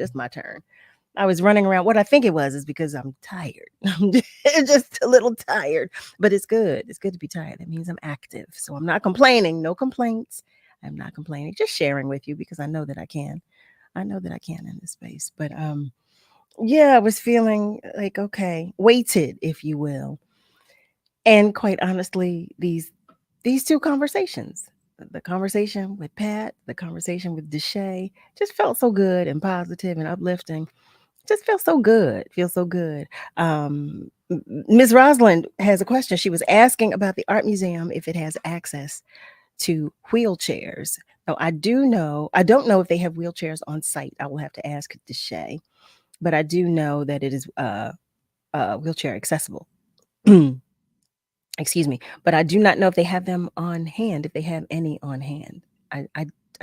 I was running around. What I think it was is because I'm tired. I'm just a little tired, but it's good. It's good to be tired. That means I'm active. So I'm not complaining. No complaints. I'm not complaining. Just sharing with you because I know that I can. In this space. But I was feeling like, okay, weighted, if you will. And quite honestly, these two conversations, the conversation with Pat, the conversation with DeJay, just felt so good and positive and uplifting. Just felt so good. Ms. Rosalind has a question. She was asking about the art museum, if it has access to wheelchairs. Now, I don't know if they have wheelchairs on site. I will have to ask DeJay. But I do know that it is wheelchair accessible. Excuse me. But I do not know if they have them on hand, if they have any on hand. I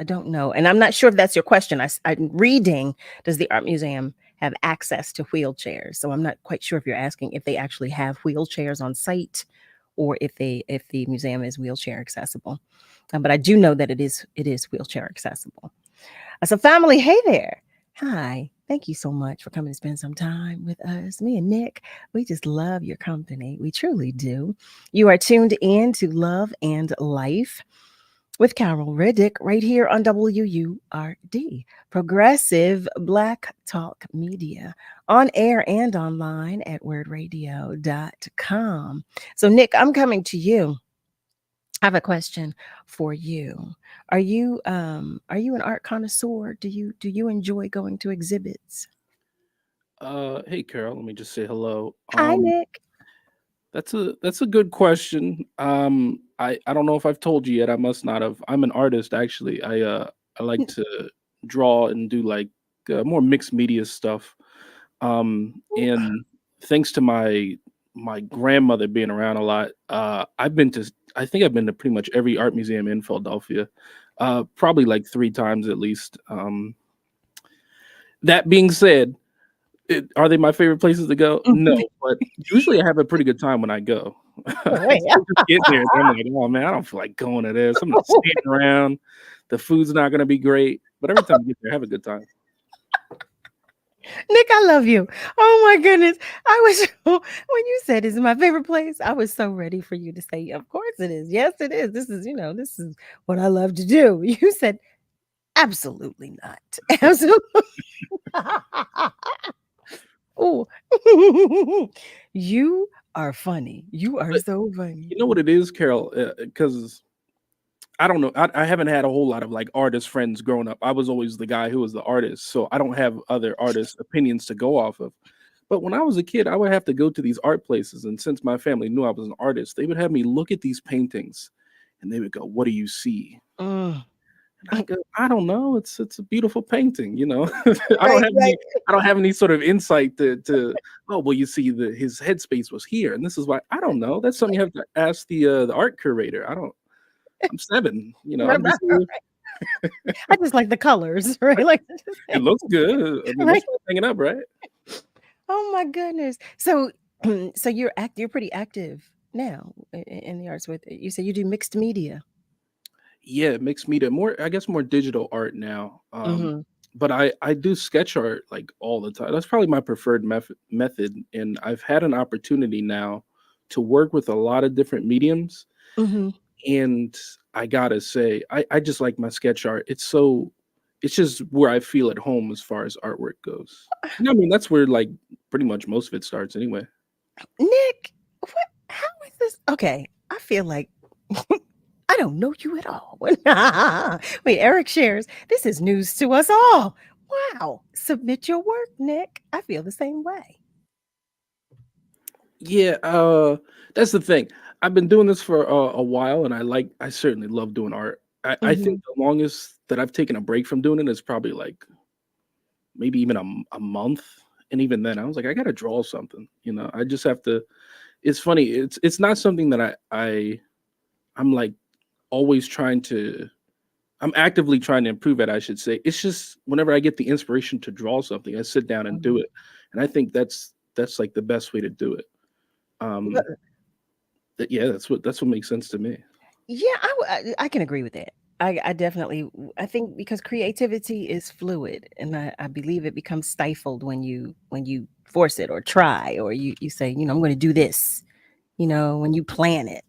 don't know. And I'm not sure if that's your question. I'm reading, does the art museum have access to wheelchairs? So I'm not quite sure if you're asking if they actually have wheelchairs on site or if the museum is wheelchair accessible. But I do know that it is wheelchair accessible. So family, hey there. Hi. Thank you so much for coming to spend some time with us. Me and Nick, we just love your company. We truly do. You are tuned in to Love and Life with Carol Riddick right here on WURD, Progressive Black Talk Media, on air and online at wordradio.com. So Nick, I'm coming to you. I have a question for you. Are you an art connoisseur? Do you enjoy going to exhibits? Hey Carol, let me just say hello. Hi, Nick. That's a good question. I don't know if I've told you yet. I must not have. I'm an artist actually. I like to draw and do like more mixed media stuff. And thanks to my grandmother being around a lot, I think I've been to pretty much every art museum in Philadelphia, probably like 3 times at least. That being said, are they my favorite places to go? No, but usually I have a pretty good time when I go. Wait. So just get there, and I'm like, oh man, I don't feel like going to this. I'm just standing around. The food's not going to be great, but every time I get there, I have a good time. Nick, I love you. Oh my goodness. When you said it's my favorite place, I was so ready for you to say, of course it is. Yes, it is. This is what I love to do. You said, absolutely not. Absolutely. Oh, you are funny. You are so funny. You know what it is, Carol? Because I don't know. I haven't had a whole lot of like artist friends growing up. I was always the guy who was the artist, so I don't have other artists' opinions to go off of. But when I was a kid, I would have to go to these art places, and since my family knew I was an artist, they would have me look at these paintings, and they would go, "What do you see?" And I go, "I don't know. It's a beautiful painting, you know." I don't have any sort of insight to. Oh, well, you see, his headspace was here, and this is why. I don't know. That's something you have to ask the art curator. I'm 7, you know. I'm just, I just like the colors, right? Like it looks good. I mean, that's what's hanging up, right? Oh my goodness. So you're pretty active now in the arts with you say you do mixed media. Yeah, mixed media, I guess more digital art now. But I do sketch art like all the time. That's probably my preferred method. And I've had an opportunity now to work with a lot of different mediums. And I gotta say, I just like my sketch art. It's just where I feel at home as far as artwork goes. And I mean, that's where like pretty much most of it starts anyway. Nick, how is this? Okay, I feel like I don't know you at all. Wait, Eric shares, this is news to us all. Wow. Submit your work, Nick. I feel the same way. Yeah, that's the thing. I've been doing this for a while, and I certainly love doing art. I think the longest that I've taken a break from doing it is probably like maybe even a month. And even then, I was like, I gotta draw something. You know, I just have to. It's funny. It's not something that I'm like always trying to. I'm actively trying to improve it, I should say. It's just whenever I get the inspiration to draw something, I sit down and do it. And I think that's like the best way to do it. Yeah, that's what makes sense to me. Yeah, I can agree with that. I definitely, I think because creativity is fluid, and I believe it becomes stifled when you force it or try, or you say, I'm going to do this, when you plan it.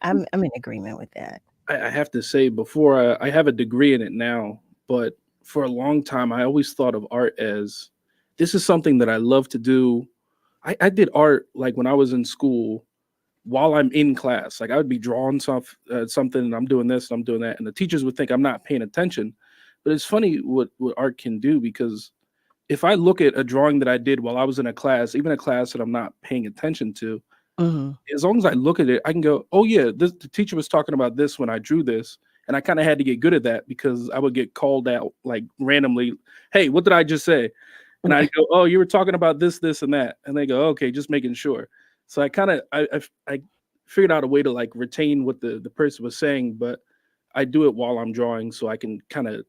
I'm in agreement with that. I have to say, before I have a degree in it now, but for a long time, I always thought of art as this is something that I love to do. I did art like when I was in school while I'm in class. Like I would be drawing something and I'm doing this and I'm doing that. And the teachers would think I'm not paying attention. But it's funny what art can do, because if I look at a drawing that I did while I was in a class, even a class that I'm not paying attention to, as long as I look at it, I can go, oh yeah, the teacher was talking about this when I drew this. And I kind of had to get good at that, because I would get called out like randomly. Hey, what did I just say? And I go, oh, you were talking about this, this, and that. And they go, okay, just making sure. So I kind of, I figured out a way to like retain what the person was saying, but I do it while I'm drawing. So I can kind of,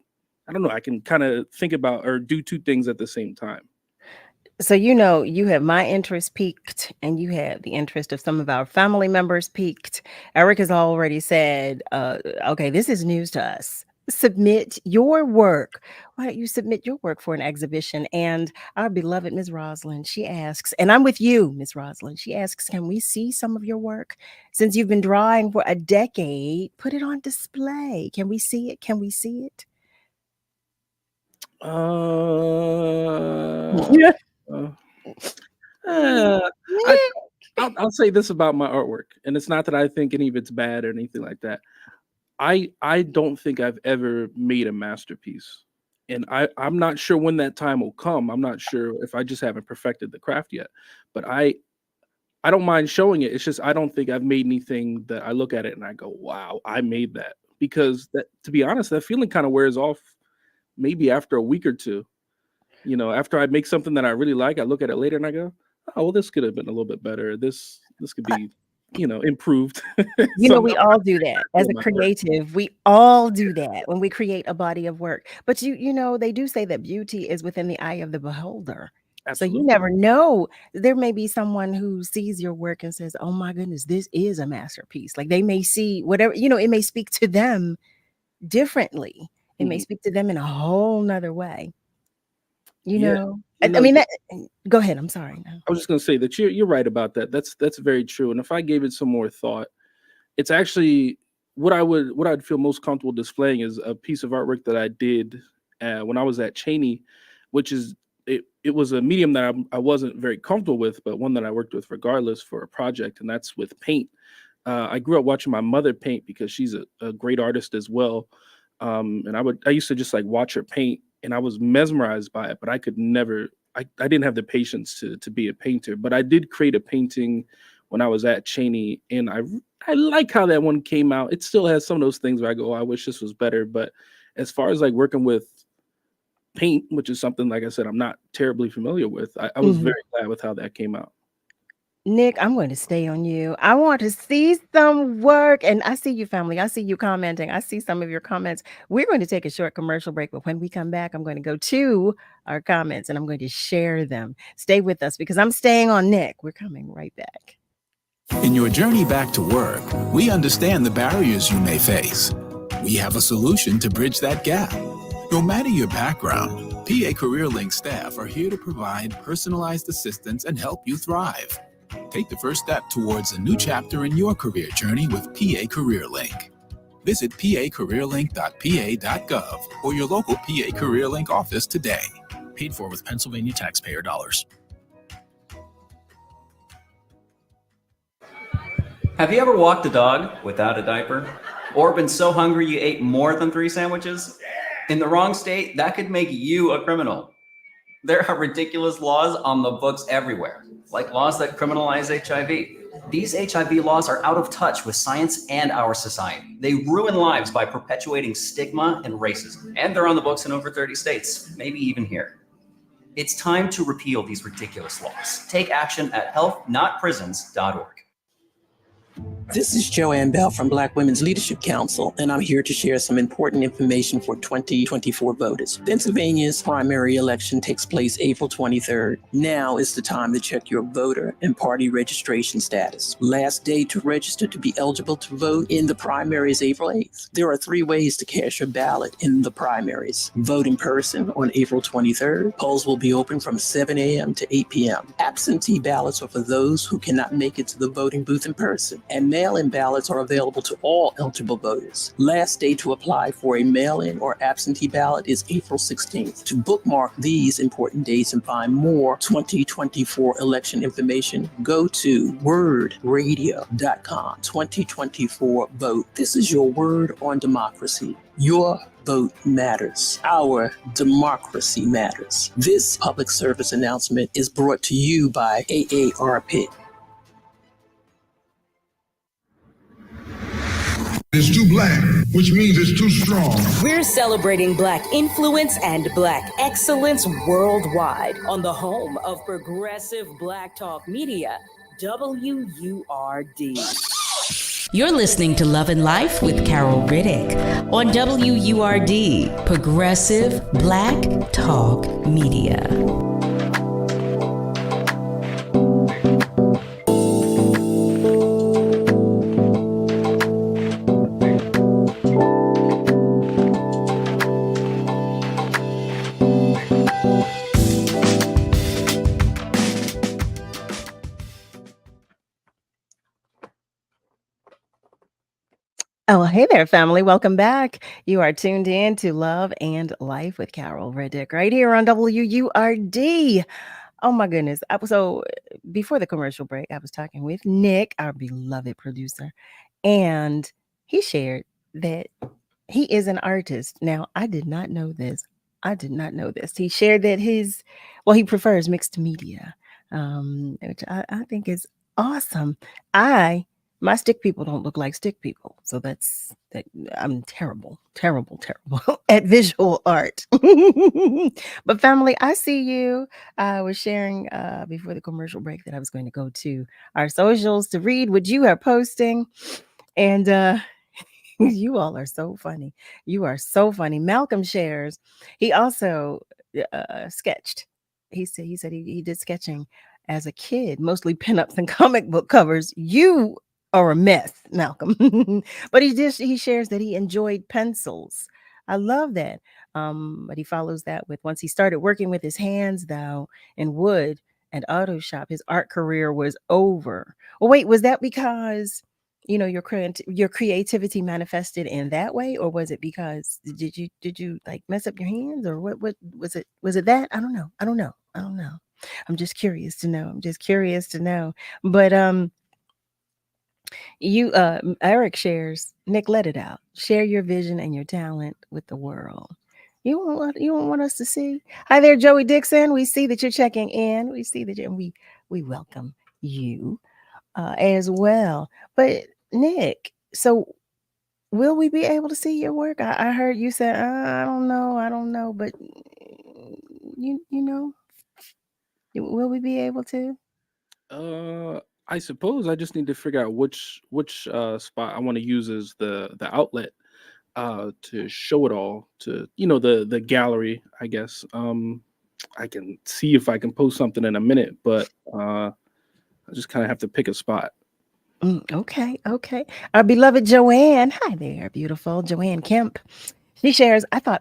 I don't know, I can kind of think about or do 2 things at the same time. So, you have my interest peaked and you have the interest of some of our family members peaked. Eric has already said, okay, this is news to us. Submit your work. Why don't you submit your work for an exhibition? And our beloved Ms. Rosalind, she asks, and I'm with you, Ms. Rosalind. She asks, can we see some of your work? Since you've been drawing for a decade, put it on display. Can we see it? Can we see it? I'll say this about my artwork, and it's not that I think any of it's bad or anything like that. I don't think I've ever made a masterpiece, and I'm not sure when that time will come. I'm not sure if I just haven't perfected the craft yet, but I don't mind showing it. It's just I don't think I've made anything that I look at it and I go, wow, I made that. Because that, to be honest, that feeling kind of wears off maybe after a week or two. After I make something that I really like, I look at it later and I go, oh, well, this could have been a little bit better. This could be, improved. We all do that as a creative. We all do that when we create a body of work. But they do say that beauty is within the eye of the beholder. Absolutely. So you never know. There may be someone who sees your work and says, oh my goodness, this is a masterpiece. Like they may see whatever, it may speak to them differently. It may speak to them in a whole nother way. Go ahead. I'm sorry. No. I was just going to say that you're right about that. That's very true. And if I gave it some more thought, it's actually what I'd feel most comfortable displaying is a piece of artwork that I did when I was at Cheney, which is it was a medium that I wasn't very comfortable with, but one that I worked with regardless for a project, and that's with paint. I grew up watching my mother paint because she's a great artist as well. And I used to just like watch her paint, and I was mesmerized by it, but I could never, I didn't have the patience to be a painter. But I did create a painting when I was at Cheney, and I like how that one came out. It still has some of those things where I go, oh, I wish this was better. But as far as like working with paint, which is something, like I said, I'm not terribly familiar with, I was very glad with how that came out. Nick, I'm going to stay on you. I want to see some work. And I see you, family. I see you commenting. I see some of your comments. We're going to take a short commercial break, but when we come back, I'm going to go to our comments and I'm going to share them. Stay with us because I'm staying on Nick. We're coming right back. In your journey back to work, we understand the barriers you may face. We have a solution to bridge that gap. No matter your background, PA CareerLink staff are here to provide personalized assistance and help you thrive. Take the first step towards a new chapter in your career journey with PA CareerLink. Visit pacareerlink.pa.gov or your local PA CareerLink office today. Paid for with Pennsylvania taxpayer dollars. Have you ever walked a dog without a diaper? Or been so hungry you ate more than 3 sandwiches? In the wrong state, that could make you a criminal. There are ridiculous laws on the books everywhere, like laws that criminalize HIV. These HIV laws are out of touch with science and our society. They ruin lives by perpetuating stigma and racism. And they're on the books in over 30 states, maybe even here. It's time to repeal these ridiculous laws. Take action at healthnotprisons.org. This is Joanne Bell from Black Women's Leadership Council, and I'm here to share some important information for 2024 voters. Pennsylvania's primary election takes place April 23rd. Now is the time to check your voter and party registration status. Last day to register to be eligible to vote in the primary is April 8th. There are 3 ways to cast your ballot in the primaries. Vote in person on April 23rd. Polls will be open from 7 a.m. to 8 p.m. Absentee ballots are for those who cannot make it to the voting booth in person, and mail-in ballots are available to all eligible voters. Last day to apply for a mail-in or absentee ballot is April 16th. To bookmark these important dates and find more 2024 election information, go to wordradio.com. 2024 vote. This is your word on democracy. Your vote matters. Our democracy matters. This public service announcement is brought to you by AARP. It's too black, which means it's too strong. We're celebrating Black influence and Black excellence worldwide on the home of progressive Black talk media, WURD. You're listening to Love and Life with Carol Riddick on WURD, progressive Black talk media. Oh, hey there, family. Welcome back. You are tuned in to Love and Life with Carol Riddick right here on WURD. Oh my goodness. So before the commercial break, I was talking with Nick, our beloved producer, and he shared that he is an artist. Now, I did not know this. I did not know this. He shared that he prefers mixed media, which I think is awesome. My stick people don't look like stick people. So that's that. I'm terrible at visual art. But family, I see you. I was sharing before the commercial break that I was going to go to our socials to read what you are posting. And you all are so funny. You are so funny. Malcolm shares. He also sketched. He said he did sketching as a kid, mostly pinups and comic book covers. You are a mess, Malcolm. But he shares that he enjoyed pencils. I love that. But he follows that with once he started working with his hands, though, in wood and auto shop, his art career was over. Well, wait, was that because your creativity manifested in that way, or was it because did you like mess up your hands, or what was it that I don't know. I'm just curious to know. But Eric shares, Nick, let it out. Share your vision and your talent with the world. You won't want us to see. Hi there, Joey Dixon. We see that you're checking in. We see that we welcome you as well. But Nick, so will we be able to see your work? I heard you said, I don't know, but will we be able to? I suppose I just need to figure out which spot I want to use as the outlet to show it all to the gallery, I guess. I can see if I can post something in a minute, but I just kind of have to pick a spot. Okay. Our beloved Joanne. Hi there, beautiful Joanne Kemp. She shares, I thought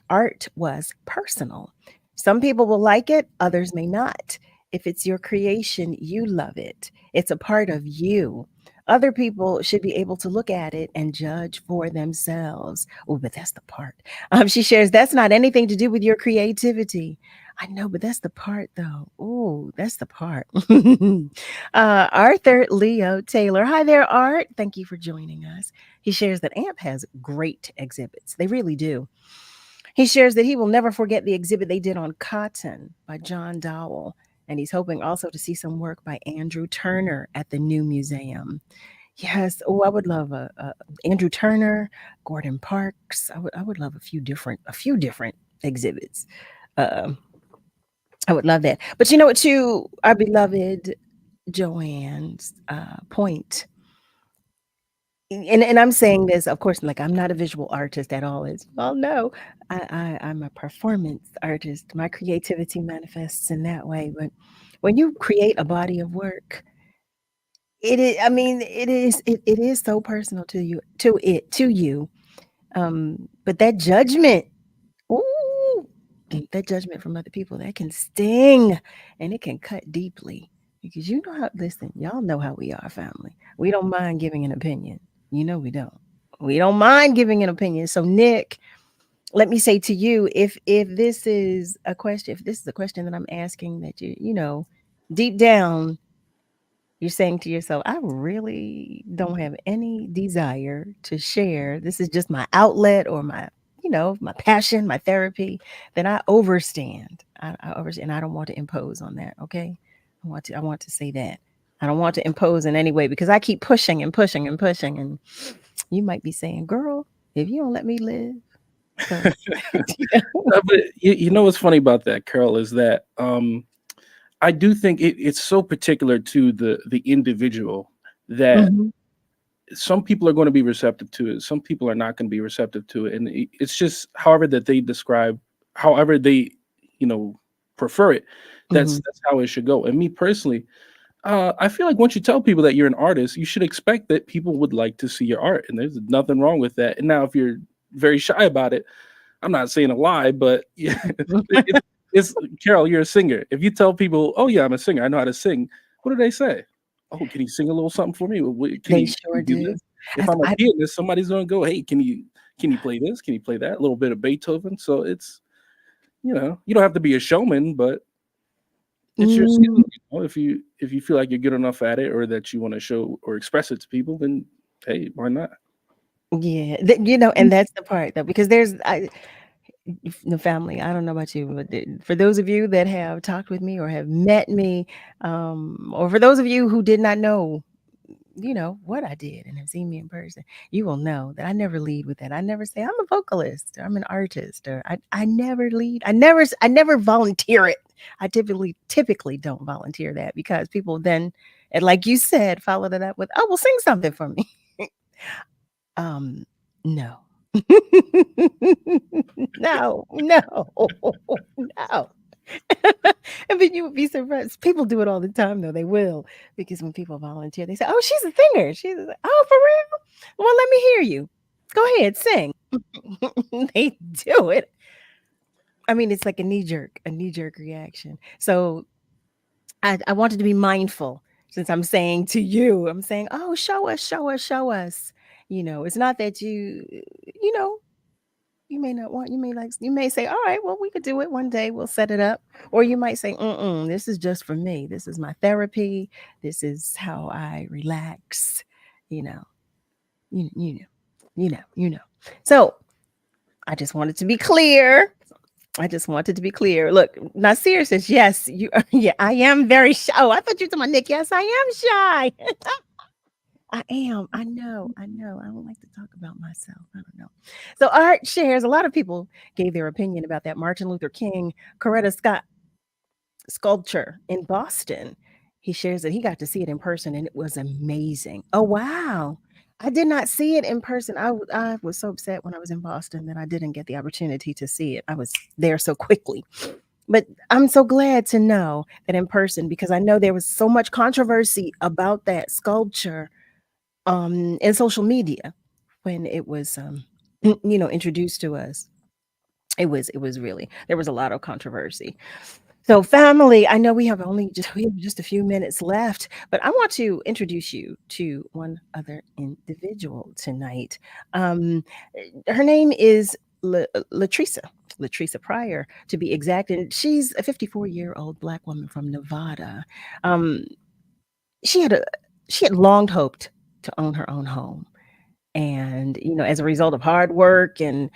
art was personal. Some people will like it, others may not. If it's your creation, you love it. It's a part of you. Other people should be able to look at it and judge for themselves. Oh, but that's the part. She shares, that's not anything to do with your creativity. I know, but that's the part, though. Oh, that's the part. Arthur Leo Taylor. Hi there, Art. Thank you for joining us. He shares that AMP has great exhibits. They really do. He shares that he will never forget the exhibit they did on cotton by John Dowell. And he's hoping also to see some work by Andrew Turner at the new museum. Yes. Oh, I would love Andrew Turner, Gordon Parks. I would love a few different exhibits. I would love that. But to our beloved Joanne's point, and I'm saying this, of course, like I'm not a visual artist at all. No, I'm a performance artist. My creativity manifests in that way. But when you create a body of work, it is so personal to you, but that judgment, ooh, that judgment from other people, that can sting and it can cut deeply, because y'all know how we are, family. We don't mind giving an opinion. We don't mind giving an opinion. So Nick, let me say to you, if this is a question that I'm asking, that you deep down you're saying to yourself, I really don't have any desire to share. This is just my outlet, or my passion, my therapy, then I overstand. I overstand. I don't want to impose on that. Okay. I want to say that. I don't want to impose in any way, because I keep pushing and pushing and pushing. And you might be saying, girl, if you don't let me live. But what's funny about that, Carol, is that I do think it's so particular to the individual that some people are going to be receptive to it. Some people are not going to be receptive to it. And it's just however that they describe, however they, prefer it. That's how it should go. And me personally, I feel like once you tell people that you're an artist, you should expect that people would like to see your art. And there's nothing wrong with that. And now if you're very shy about it, I'm not saying a lie, but it's Carol, you're a singer. If you tell people, oh yeah, I'm a singer, I know how to sing, what do they say? Oh, can you sing a little something for me? They sure do. if I'm a pianist, somebody's gonna go, hey, can you play this? Can you play that? A little bit of Beethoven. So it's, you know, you don't have to be a showman, but it's your skill. You know, if you feel like you're good enough at it, or that you want to show or express it to people, then hey, why not? Yeah, you know, and that's the part though, because there's the family. I don't know about you, but for those of you that have talked with me or have met me, or for those of you who did not know, you know, what I did and have seen me in person, you will know that I never lead with that. I never say I'm a vocalist or I'm an artist, or I never lead. I never volunteer it. I typically don't volunteer that, because people then, and like you said, followed it up with, oh, well, sing something for me. No. No. And then you would be surprised. People do it all the time, though. They will, because when people volunteer, they say, oh, she's a singer. She's oh, for real? Well, let me hear you. Go ahead, sing. They do it. I mean, it's like a knee-jerk reaction. So I wanted to be mindful, since I'm saying to you, I'm saying, oh, show us. You know, it's not that you know, you may not want, you may say, all right, well, we could do it one day. We'll set it up. Or you might say, this is just for me. This is my therapy. This is how I relax. You know. So I just wanted to be clear. Look, Nasir says, yes, you are. Yeah, I am very shy. Oh, I thought you were talking about Nick. Yes, I am shy. I am. I know. I don't like to talk about myself. I don't know. So Art shares, a lot of people gave their opinion about that Martin Luther King, Coretta Scott sculpture in Boston. He shares that he got to see it in person and it was amazing. Oh, wow. I did not see it in person. I was so upset when I was in Boston that I didn't get the opportunity to see it. I was there so quickly. But I'm so glad to know that in person, because I know there was so much controversy about that sculpture in social media when it was introduced to us. It was really, there was a lot of controversy. So family, I know we have just a few minutes left, but I want to introduce you to one other individual tonight. Her name is Latreca Pryor, to be exact, and she's a 54-year-old Black woman from Nevada. She had long hoped to own her own home, and as a result of hard work and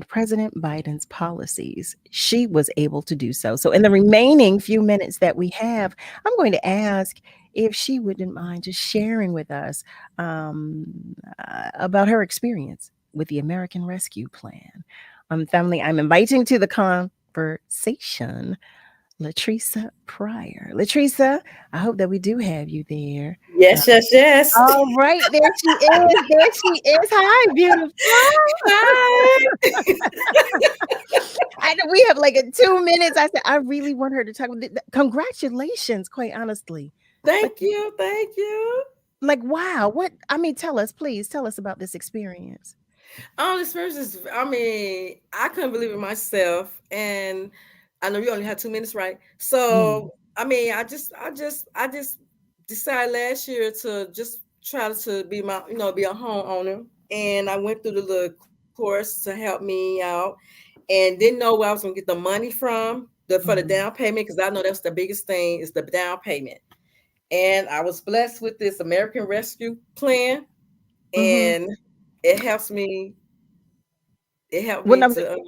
President Biden's policies, she was able to do so. So in the remaining few minutes that we have, I'm going to ask if she wouldn't mind just sharing with us about her experience with the American Rescue Plan. Family, I'm inviting to the conversation Latreca Pryor. Latreca, I hope that we do have you there. Yes. All right, there she is. Hi, beautiful. Hi. I know we have like 2 minutes. I said I really want her to talk. Congratulations, quite honestly. Thank you. Like, wow. Tell us about this experience. This experience is, I couldn't believe it myself, and I know you only had 2 minutes, right? So, I just decided last year to just try to be be a homeowner. And I went through the little course to help me out, and didn't know where I was going to get the money from for the down payment, because I know that's the biggest thing is the down payment. And I was blessed with this American Rescue Plan, and it helps me. It helped me to.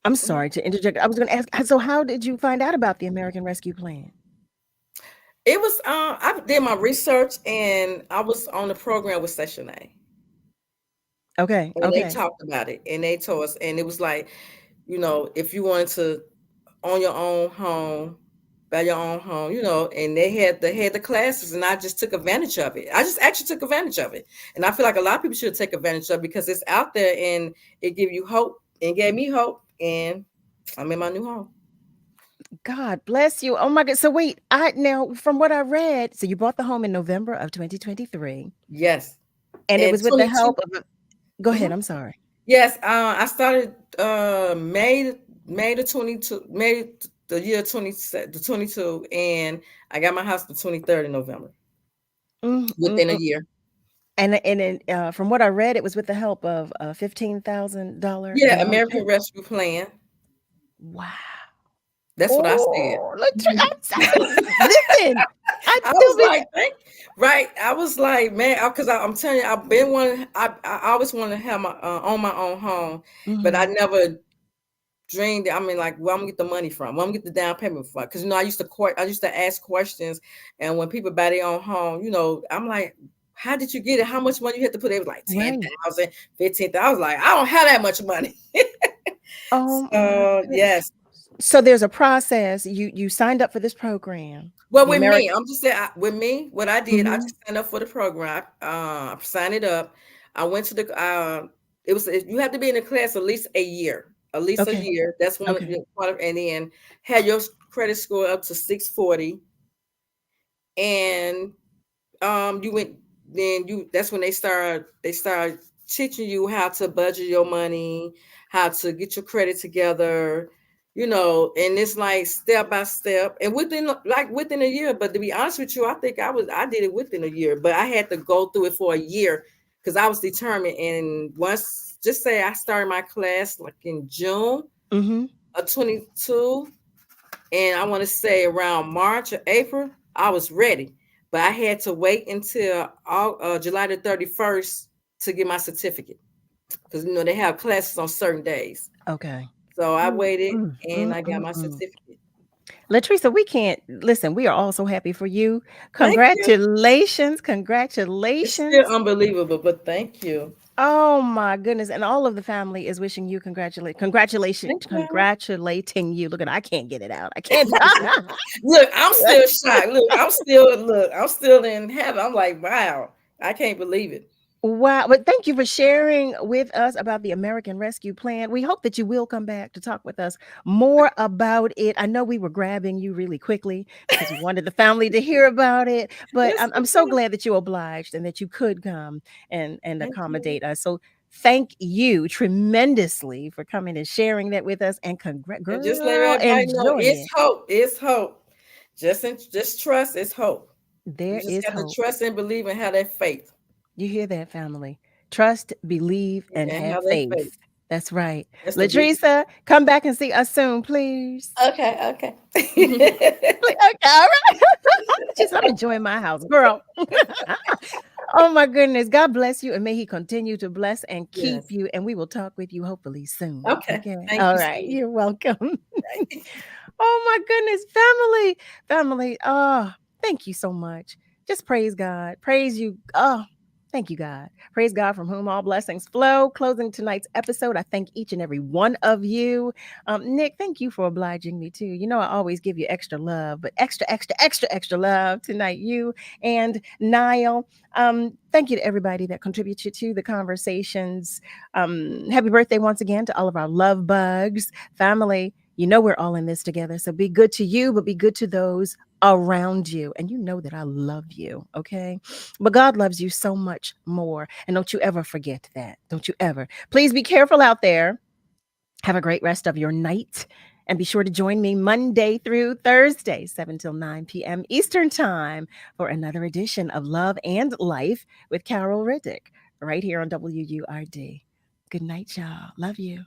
I'm sorry to interject. I was going to ask, so how did you find out about the American Rescue Plan? It was, I did my research, and I was on the program with Session A. Okay. And they talked about it, and they told us, and it was like, if you wanted to own your own home, buy your own home, and they had the classes, and I just took advantage of it. I just actually took advantage of it. And I feel like a lot of people should take advantage of it, because it's out there and it gives you hope, and gave me hope, and I'm in my new home. God bless you. Oh my God. So wait, now from what I read, so you bought the home in November of 2023. Yes. And it was with the help of go ahead. I'm sorry. Yes. I started May the 22, May the year 22, and I got my house the 23rd of November. Within a year. From what I read, it was with the help of a $15,000. Yeah, American Rescue Plan. Wow. That's what I said. Listen, I was like, right. I was like, man, because I'm telling you, I've been wanting. I always wanted to have my own my own home, but I never dreamed. I mean, like, where I'm gonna get the money from? Where I'm gonna get the down payment from? Because I used to ask questions, and when people buy their own home, I'm like, how did you get it? How much money you had to put? It was like 10,000, 15,000. I was like, I don't have that much money. Yes. So there's a process. You signed up for this program. Well, with me, I'm just saying, with me, what I did, I just signed up for the program. I signed it up. I went to the, you have to be in the class at least a year. A year. That's one of the part of, and then had your credit score up to 640. And that's when they start teaching you how to budget your money, how to get your credit together, and it's like step by step, and within a year. But to be honest with you, I think I did it within a year, but I had to go through it for a year because I was determined. And once, just say I started my class like in June of 22, and I want to say around March or April, I was ready. But I had to wait until July the 31st to get my certificate because they have classes on certain days. Okay. So I waited and I got my certificate. Latreca, we can't listen. We are all so happy for you. Congratulations. Congratulations. It's still unbelievable, but thank you. Oh my goodness. And all of the family is wishing you congratulating you. Look, I can't get it out. I can't. Look, I'm still shocked. Look, I'm still in heaven. I'm like, wow, I can't believe it. Wow. But thank you for sharing with us about the American Rescue Plan. We hope that you will come back to talk with us more about it. I know we were grabbing you really quickly because we wanted the family to hear about it, but I'm so glad that you obliged and that you could come and accommodate us. So thank you tremendously for coming and sharing that with us, and just let everybody know it's hope. It's hope. Just trust. It's hope. There you just is have hope. To trust and believe and have that faith. You hear that, family? Trust, believe, and have faith. That's right. That's Latreca, come back and see us soon, please. Okay. Okay, all right. I'm enjoying my house, girl. Oh my goodness. God bless you, and may He continue to bless and keep you. And we will talk with you hopefully soon. Okay. All right. You're welcome. Oh my goodness, family. Oh, thank you so much. Just praise God. Praise you. Oh, thank you, God. Praise God from whom all blessings flow. Closing tonight's episode, I thank each and every one of you. Nick, thank you for obliging me too. I always give you extra love, but extra love tonight. You and Niall. Thank you to everybody that contributed to the conversations. Happy birthday once again to all of our love bugs. Family, we're all in this together. So be good to you, but be good to those around you. And you know that I love you, okay? But God loves you so much more. And don't you ever forget that. Don't you ever. Please be careful out there. Have a great rest of your night. And be sure to join me Monday through Thursday, 7 till 9 p.m. Eastern Time for another edition of Love and Life with Carol Riddick, right here on WURD. Good night, y'all. Love you.